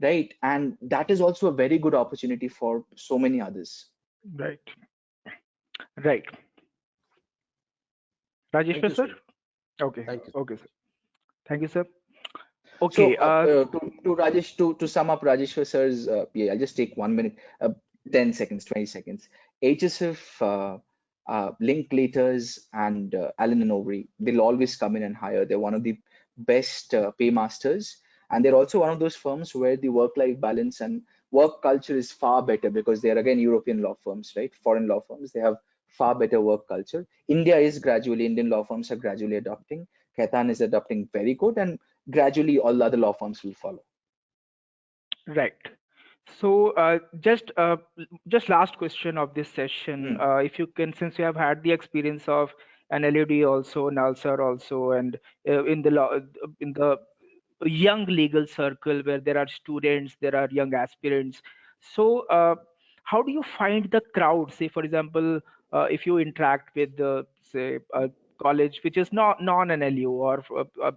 right? And that is also a very good opportunity for so many others. Right. Right. Thank Rajeshwar you sir? so much. Okay. Thank you. Okay, sir. Thank you, sir. So Okay. to sum up Rajesh sir's, yeah, I'll just take 1 minute, 10 seconds, 20 seconds. HSF, Linklaters, and Allen and Overy, they'll always come in and hire. They're one of the best paymasters, and they're also one of those firms where the work-life balance and work culture is far better because they're again European law firms, right? Foreign law firms, they have far better work culture. Indian law firms are gradually adopting. Khaitan is adopting very good, and gradually all the other law firms will follow. Right. So just last question of this session. Hmm. If you can, since you have had the experience of NLUD also, NALSAR also, and in the law, in the young legal circle where there are students, there are young aspirants. So how do you find the crowd? Say, for example, if you interact with say a college which is not non-NLU, or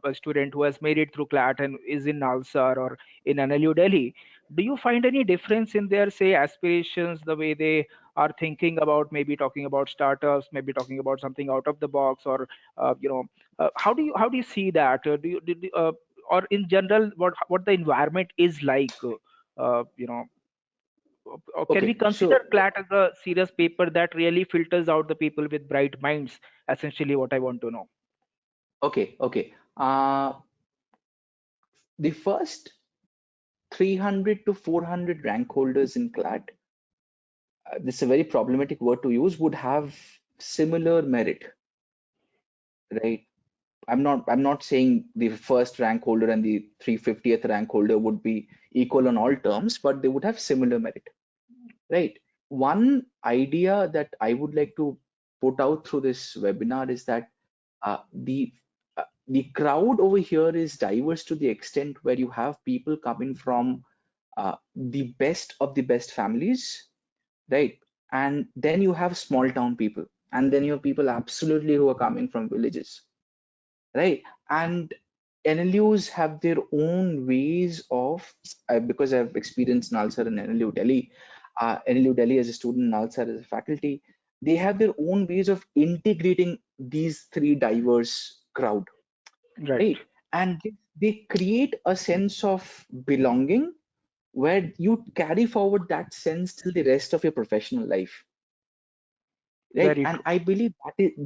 a student who has made it through CLAT and is in NALSAR or in NLU Delhi, do you find any difference in their, say, aspirations, the way they are thinking about, maybe talking about startups, maybe talking about something out of the box, or how do you see that? Or in general, what the environment is like? Or can we Okay, consider so CLAT as a serious paper that really filters out the people with bright minds? Essentially, what I want to know. okay. The first 300 to 400 rank holders in CLAT, this is a very problematic word to use, would have similar merit, right? I'm not saying the first rank holder and the 350th rank holder would be equal on all terms, but they would have similar merit, right? One idea that I would like to put out through this webinar is that uh, the the crowd over here is diverse to the extent where you have people coming from the best of the best families, right? And then you have small town people, and then you have people absolutely who are coming from villages, right? And NLUs have their own ways of, because I've experienced NALSAR and NLU Delhi, NLU Delhi as a student, NALSAR as a faculty, they have their own ways of integrating these three diverse crowd, Right. right? And they create a sense of belonging where you carry forward that sense till the rest of your professional life, right? Very And true. I believe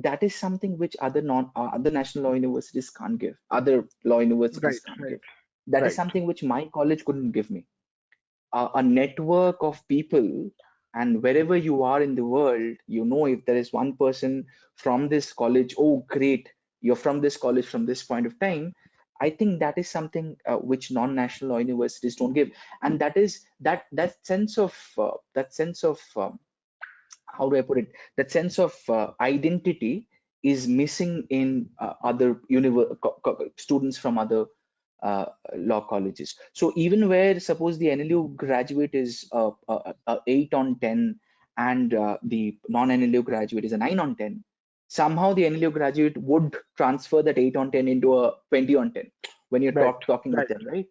that is something which other national law universities can't give, other law universities Right. can't Right. give. That is Right. something which my college couldn't give me. A network of people, and wherever you are in the world, if there is one person from this college, oh great, you're from this college from this point of time. I think that is something which non-national law universities don't give. And that sense of how do I put it? That sense of identity is missing in other students from other law colleges. So even where suppose the NLU graduate is 8 on 10, and the non-NLU graduate is a 9 on 10, somehow the NLU graduate would transfer that 8 on 10 into a 20 on 10 when you're Right. talking with Right. them, right?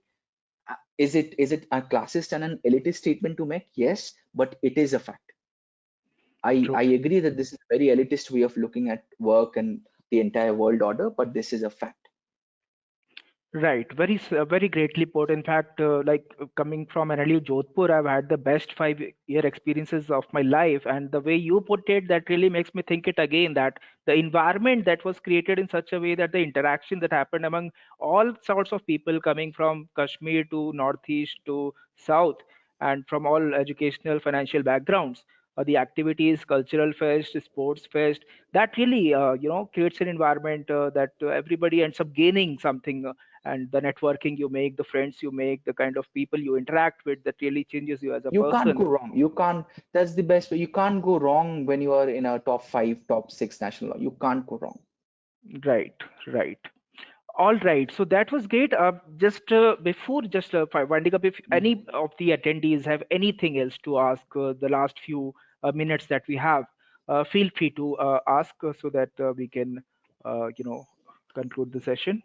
Is it a classist and an elitist statement to make? Yes, but it is a fact. I True. agree that this is a very elitist way of looking at work and the entire world order, but this is a fact. Right, very greatly put. In fact, coming from NLU Jodhpur, I've had the best 5-year experiences of my life, and the way you put it, that really makes me think it again. That the environment that was created in such a way that the interaction that happened among all sorts of people coming from Kashmir to Northeast to South, and from all educational, financial backgrounds, the activities, cultural fest, sports fest, that really creates an environment that everybody ends up gaining something, and the networking you make, the friends you make, the kind of people you interact with, that really changes you as a You can't person. go wrong. You can't. That's the best way. You can't go wrong when you are in a top five, top six national law. You can't go wrong. Right, right. All right, so that was great. Just before just winding up, if Mhm. any of the attendees have anything else to ask, the last few minutes that we have, feel free to ask, so that we can, conclude the session.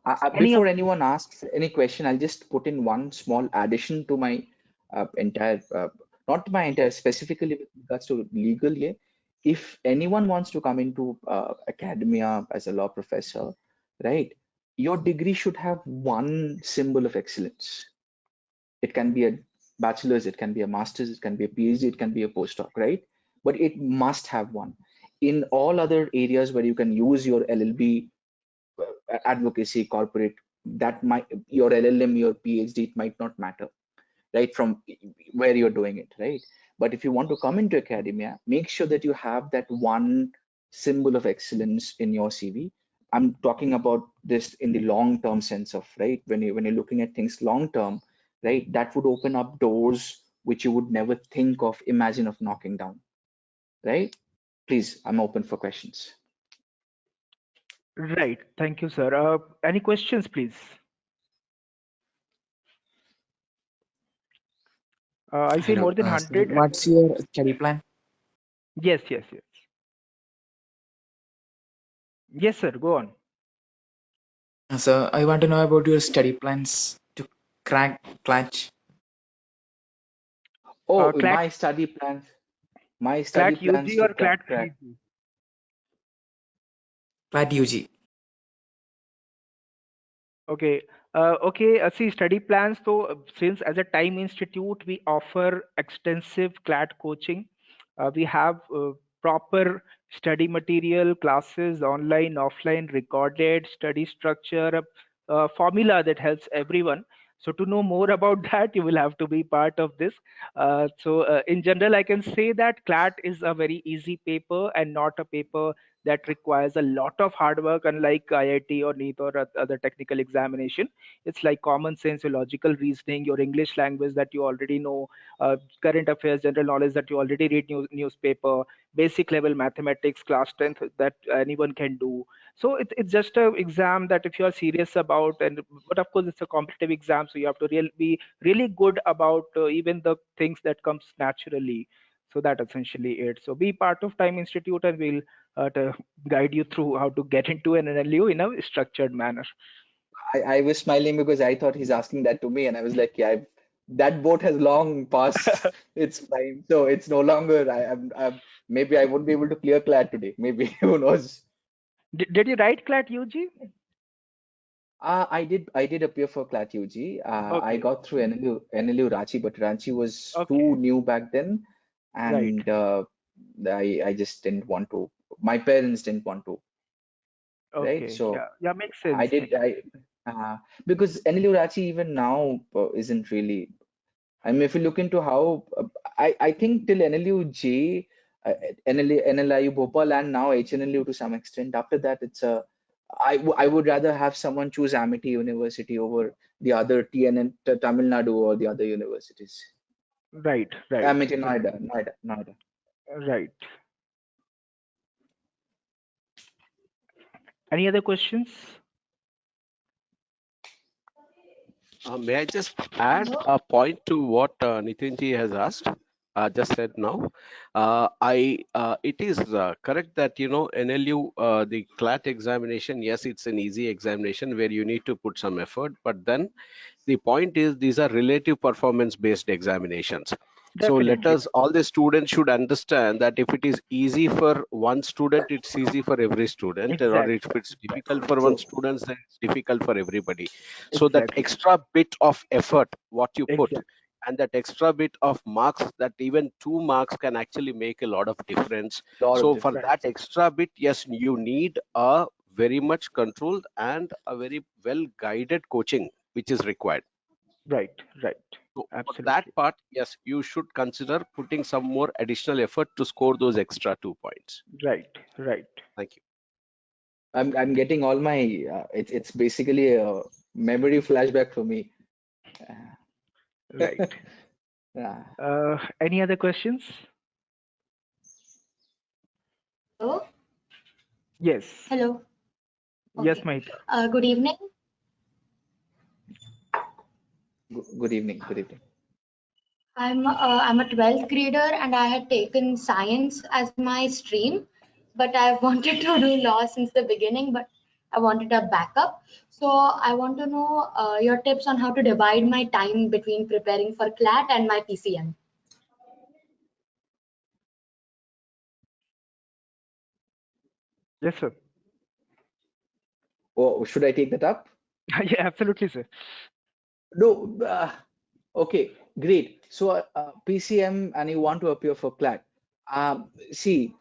Any of Before anyone asks any question, I'll just put in one small addition to my entire, not my entire, specifically with regards to legal. Yeah, if anyone wants to come into academia as a law professor, right, your degree should have one symbol of excellence. It can be a bachelor's, it can be a master's, it can be a PhD, it can be a postdoc, right? But it must have one. In all other areas where you can use your LLB, advocacy, corporate, that might, your LLM, your PhD, it might not matter, right? From where you're doing it, right? But if you want to come into academia, make sure that you have that one symbol of excellence in your CV. I'm talking about this in the long-term sense of, right? When you're looking at things long-term, right? That would open up doors which you would never think of, imagine of knocking down, right? Please, I'm open for questions. Right. Thank you, sir. Any questions, please? I see Hello, more than sir. 100. What's your study plan? Yes, yes, yes. Yes, sir. Go on. So I want to know about your study plans to crack CLAT. Oh, CLAT, my study CLAT plans UG to or CLAT crack. 3G? CLAT UG. Okay. Okay. See, study plans. So, since as a Time Institute, we offer extensive CLAT coaching. We have proper study material, classes, online, offline, recorded, study structure, formula that helps everyone. So, to know more about that, you will have to be part of this. In general, I can say that CLAT is a very easy paper and not a paper that requires a lot of hard work, unlike IIT or NEET or other technical examination. It's like common sense, your logical reasoning, your English language that you already know, current affairs, general knowledge that you already read newspaper, basic level mathematics, class 10th that anyone can do. So it's just a exam that if you are serious about, and but of course it's a competitive exam, so you have to be really good about even the things that comes naturally. So that essentially it. So be part of Time Institute, and we'll to guide you through how to get into an NLU in a structured manner. I was smiling because I thought he's asking that to me, and I was like, yeah, that boat has long passed its prime, so it's no longer. Maybe I won't be able to clear CLAT today. Maybe who knows? Did you write CLAT UG? I did appear for CLAT UG. I Okay, got through NLU Ranchi, but Ranchi was okay, too new back then, right. and I just didn't want to. My parents didn't want to, right? Okay, So yeah, yeah, makes I sense. did. Makes sense. Because NLU Ranchi even now isn't really. I mean, if you look into how I think till NLU J, NLIU Bhopal, and now HNLU to some extent. After that, I would rather have someone choose Amity University over the other TNN, Tamil Nadu, or the other universities. Right, right, Amity, Noida. right. Any other questions? May I just add a point to what Nitinji has asked? Just said now. It is correct that NLU the CLAT examination. Yes, it's an easy examination where you need to put some effort, but then the point is these are relative performance based examinations. So let Definitely. us, all the students should understand that if it is easy for one student, it's easy for every student, or if Exactly. it's difficult Exactly. for one So student, then it's difficult for everybody. So that Exactly. extra bit of effort what you put, Exactly. and that extra bit of marks, that even 2 marks can actually make a lot of difference. lot of So for Right. that difference. extra bit, yes, you need a very much controlled and a very well guided coaching which is required. Right. Right. So for that Absolutely. part, yes, you should consider putting some more additional effort to score those extra 2 points. Right. Right. Thank you. I'm getting all my. It's basically a memory flashback for me. Right. Yeah. Any other questions? Hello. Yes. Hello. Yes, Okay. Mahita. Good evening. Good evening. Good evening. I'm a 12th grader and I had taken science as my stream, but I've wanted to do law since the beginning, but I wanted a backup. So I want to know your tips on how to divide my time between preparing for CLAT and my PCM. Yes, sir. Oh, should I take that up? Yeah, absolutely, sir. No. Okay, great. So, PCM and you want to appear for CLAT. See,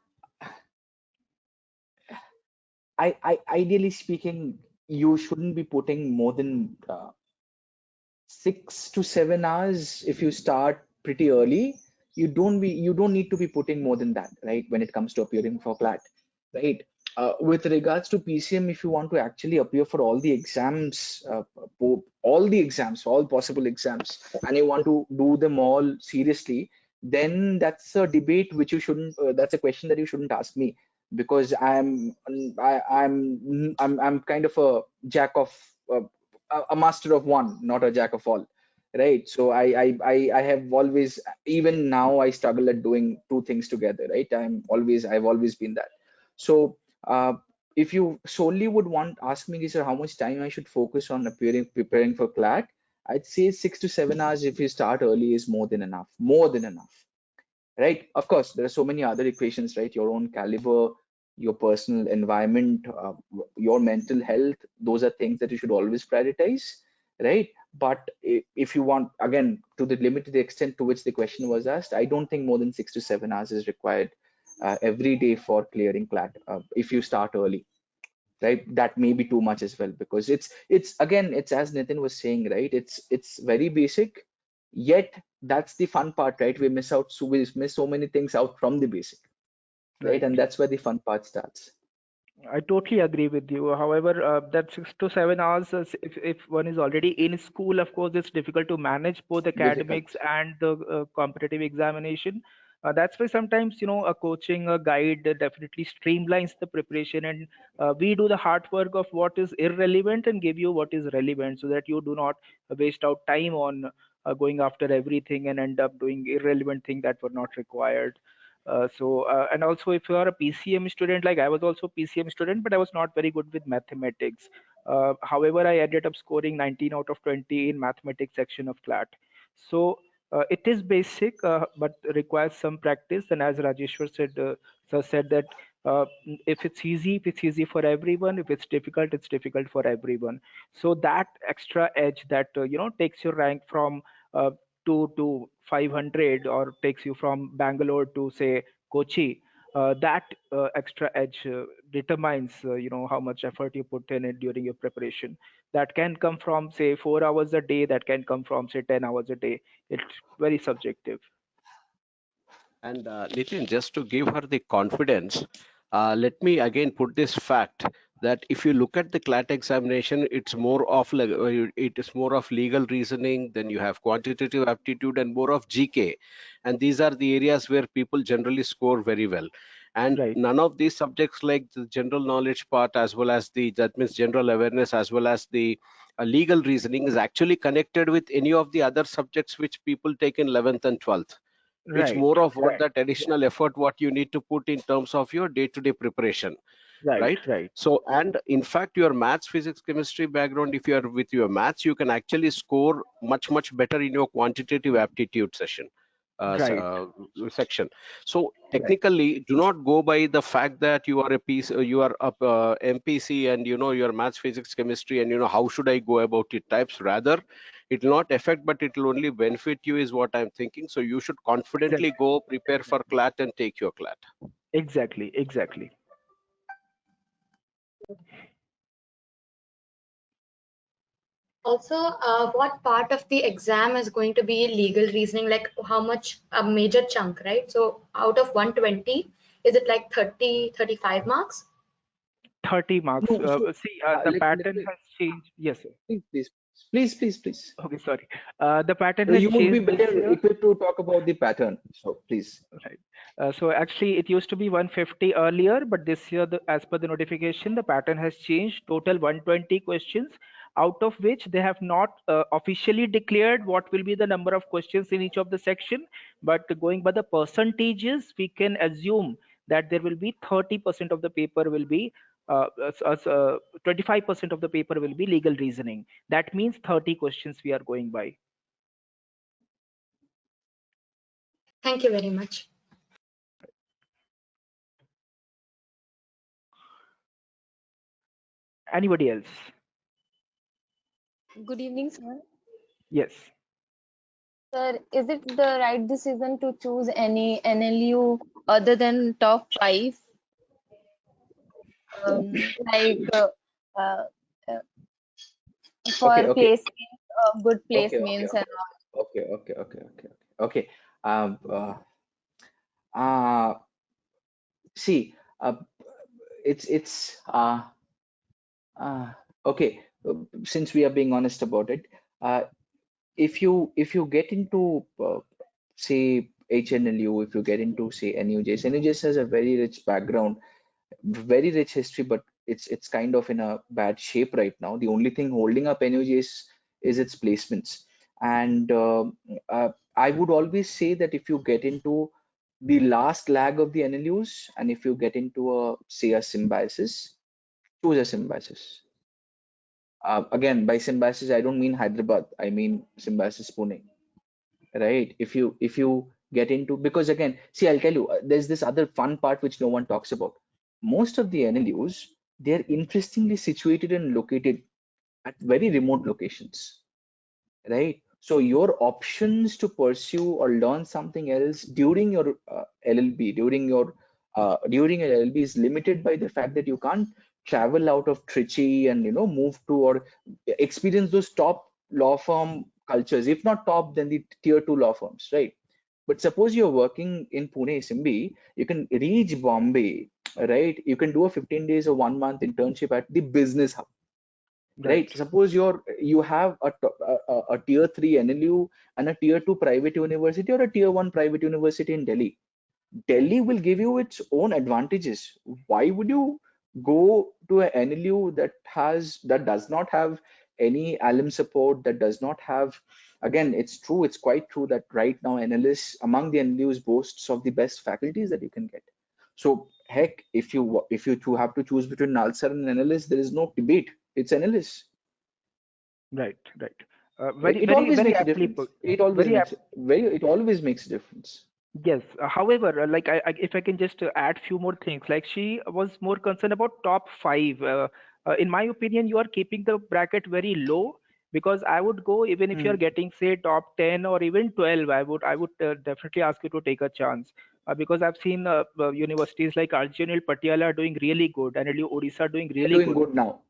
ideally speaking, you shouldn't be putting more than 6 to 7 hours if you start pretty early. You don't need to be putting more than that, right? When it comes to appearing for CLAT, right? with regards to PCM, if you want to actually appear for all the exams, all the exams, all possible exams, and you want to do them all seriously, then that's a debate which you shouldn't. That's a question that you shouldn't ask me, because I'm kind of a jack of uh, a master of one, not a jack of all, right? So I have always, even now I struggle at doing two things together, right? I've always been that. So uh, if you solely would want ask me, sir, how much time I should focus on preparing for CLAT, I'd say 6 to 7 hours if you start early is more than enough. More than enough, right? Of course, there are so many other equations, right? Your own caliber, your personal environment, your mental health. Those are things that you should always prioritize, right? But if you want, again, to the limited extent to which the question was asked, I don't think more than 6 to 7 hours is required every day for clearing CLAT if you start early, right? That may be too much as well, because it's again, it's as Nitin was saying, right? It's very basic, yet that's the fun part, right? We miss so many things out from the basic, right? Right. And that's where the fun part starts. I totally agree with you. However, that 6 to 7 hours, if one is already in school, of course, it's difficult to manage both Difficult. academics and the competitive examination. That's why sometimes, a coaching, a guide definitely streamlines the preparation, and we do the hard work of what is irrelevant and give you what is relevant, so that you do not waste out time on going after everything and end up doing irrelevant things that were not required. And also, if you are a PCM student, like I was also PCM student, but I was not very good with mathematics. However, I ended up scoring 19 out of 20 in mathematics section of CLAT. So it is basic, but requires some practice. And as Rajeshwar said, sir said that if it's easy for everyone. If it's difficult for everyone. So that extra edge that takes your rank from uh, 2 to 500, or takes you from Bangalore to say Kochi, that extra edge determines how much effort you put in it during your preparation. That can come from say 4 hours a day, that can come from say 10 hours a day. It's very subjective. And Nitin, just to give her the confidence, let me again put this fact that if you look at the CLAT examination, it's more of like it is more of legal reasoning. Then you have quantitative aptitude and more of GK, and these are the areas where people generally score very well. And Right. none of these subjects like the general knowledge part, as well as the that means general awareness, as well as the legal reasoning, is actually connected with any of the other subjects which people take in 11th and 12th. It's Right. more of what Right. that Yeah. additional effort what you need to put in terms of your day-to-day preparation, Right. right? Right. So, and in fact, your maths, physics, chemistry background, if you are with your maths, you can actually score much better in your quantitative aptitude session Right. section. So Right. technically, do not go by the fact that you are a piece, you are a MPC, and your maths, physics, chemistry, and how should I go about it types. Rather, it will not affect, but it will only benefit you, is what I'm thinking. So you should confidently Exactly. go prepare for Exactly. CLAT and take your CLAT. Exactly. Exactly. Also, what part of the exam is going to be legal reasoning? Like how much a major chunk, right? So out of 120, is it like 30, 35 marks? 30 marks. No, so See, the let pattern me, has changed. Yes, sir. please. Okay, sorry. The pattern has You would be changed this better year. equipped to talk about the pattern. So please. Right. So actually, it used to be 150 earlier, but this year, as per the notification, the pattern has changed. Total 120 questions, out of which they have not officially declared what will be the number of questions in each of the section. But going by the percentages, we can assume that there will be 30% of the paper will be 25% of the paper will be legal reasoning. That means 30 questions we are going by. Thank you very much. Anybody else? Good evening, sir. Yes. Sir, is it the right decision to choose any NLU other than top five, like uh, uh, Okay, for okay, placements, good okay, okay, placements and okay, okay. Um, uh, uh, See, it's okay. Since we are being honest about it, uh, if you get into say HNLU, if you get into say NUJs, NUJs has a very rich background, very rich history, but it's kind of in a bad shape right now. The only thing holding up NUJs is its placements. And I would always say that if you get into the last lag of the NLUs, and if you get into a say a symbiosis, choose a symbiosis. Again, by symbiosis, I don't mean Hyderabad. I mean symbiosis Pune, right? If you get into, because again, see, I'll tell you, there's this other fun part which no one talks about. Most of the NLUs, they're interestingly situated and located at very remote locations, right? So your options to pursue or learn something else during your LLB, during your LLB is limited by the fact that you can't travel out of Trichy and move to or experience those top law firm cultures. If not top, then the tier two law firms, right? But suppose you're working in Pune, Simbi, you can reach Bombay, right? You can do a 15 days or 1 month internship at the business hub, Right. right? Suppose you have a tier 3 NLU and a tier 2 private university or a tier 1 private university in Delhi. Delhi will give you its own advantages. Why would you go to an NLU that does not have any alum support, that does not have, again, it's true, it's quite true that right now NLS among the NLUs boasts of the best faculties that you can get. So heck, if you have to choose between NALSAR and NLS, there is no debate. It's NLS. Right. Right. Very, It very, always very makes a aptly difference. put. Very It always makes a difference. Yes. However, like if I can just add few more things, like she was more concerned about top five. In my opinion, you are keeping the bracket very low because I would go even if you are Hmm. getting say top 10 or even 12. I would definitely ask you to take a chance because I've seen universities like RGNL Patiala are doing really good and NLU Odisha are doing They're really doing good. good now.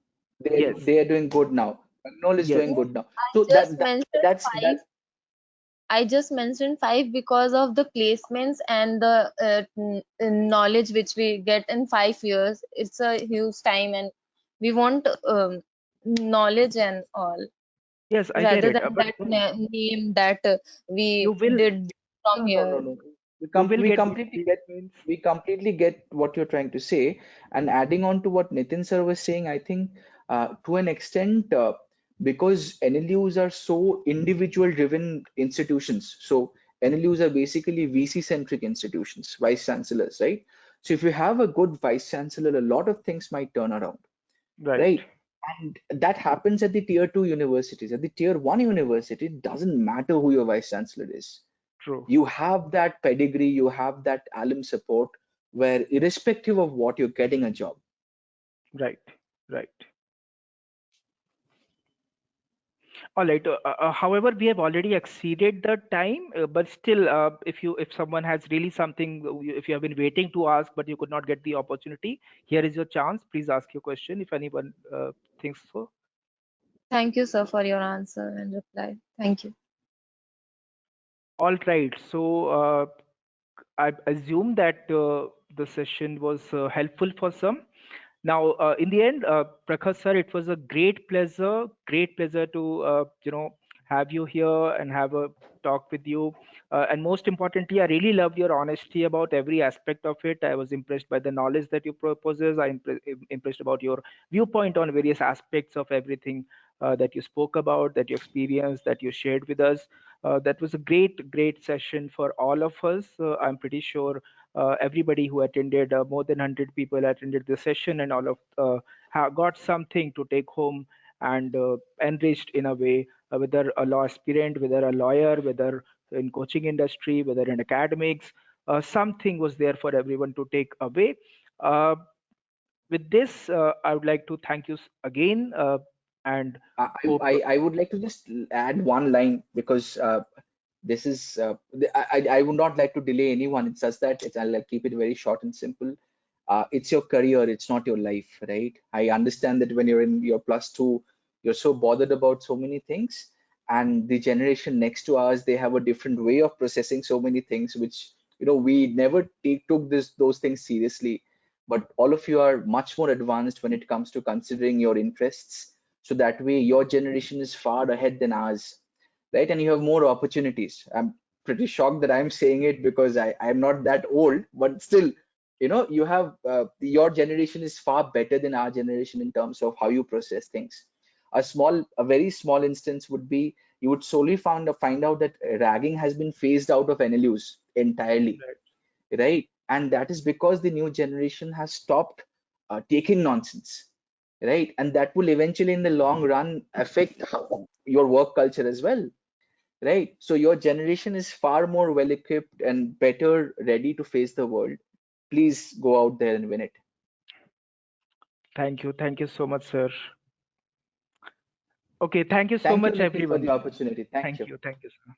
Yes. They are doing good now. Knoll is Yes. doing Yes, good now. I So just mentioned that's five. that. I just mentioned five because of the placements and the knowledge which we get in 5 years. It's a huge time, and we want knowledge and all Yes, I get rather it. than But that name that you we will did from No, here. no. you will We get these completely get placements. what you're trying to say. And adding on to what Nitin sir was saying, I think to an extent, because NLUs are so individual driven institutions. So NLUs are basically VC centric institutions, vice chancellors, right? So if you have a good vice chancellor, a lot of things might turn around, Right. right? And that happens at the tier 2 universities. At the tier 1 university, it doesn't matter who your vice chancellor is. True. You have that pedigree, you have that alum support, where irrespective of what, you're getting a job. Right. Right. All right. However, we have already exceeded the time, but still, if someone has really something, if you have been waiting to ask but you could not get the opportunity, here is your chance. Please ask your question if anyone thinks so. Thank you, sir, for your answer and reply. Thank you. All right. So I assume that the session was helpful for some. Now, in the end, Prakhar sir, it was a great pleasure to have you here and have a talk with you. And most importantly, I really loved your honesty about every aspect of it. I was impressed by the knowledge that you proposes. Impressed about your viewpoint on various aspects of everything that you spoke about, that you experienced, that you shared with us. That was a great session for all of us. I'm pretty sure everybody who attended, more than 100 people attended the session, and all of got something to take home and enriched in a way, whether a law aspirant, whether a lawyer, whether in coaching industry, whether in academics, something was there for everyone to take away. Uh, with this, I would like to thank you again and I, hope. I would like to just add one line, because this is I would not like to delay anyone. It's just that I'll like keep it very short and simple. It's your career, it's not your life, right? I understand that when you're in your plus 2, you're so bothered about so many things, and the generation next to us, they have a different way of processing so many things, which we never took those things seriously. but all of you are much more advanced when it comes to considering your interests. So that way, your generation is far ahead than ours, right? And you have more opportunities. I'm pretty shocked that I'm saying it because I'm not that old, but still, you have your generation is far better than our generation in terms of how you process things. A very small instance would be you would solely find out that ragging has been phased out of NLUs entirely, Right. right? And that is because the new generation has stopped taking nonsense, right? And that will eventually, in the long run, affect your work culture as well, right? So your generation is far more well equipped and better ready to face the world. Please go out there and win it. Thank you. Thank you so much, sir. Okay, thank you so Thank you, much, Nikhil, for everyone. the opportunity. Thank Thank you. you. Thank you, sir.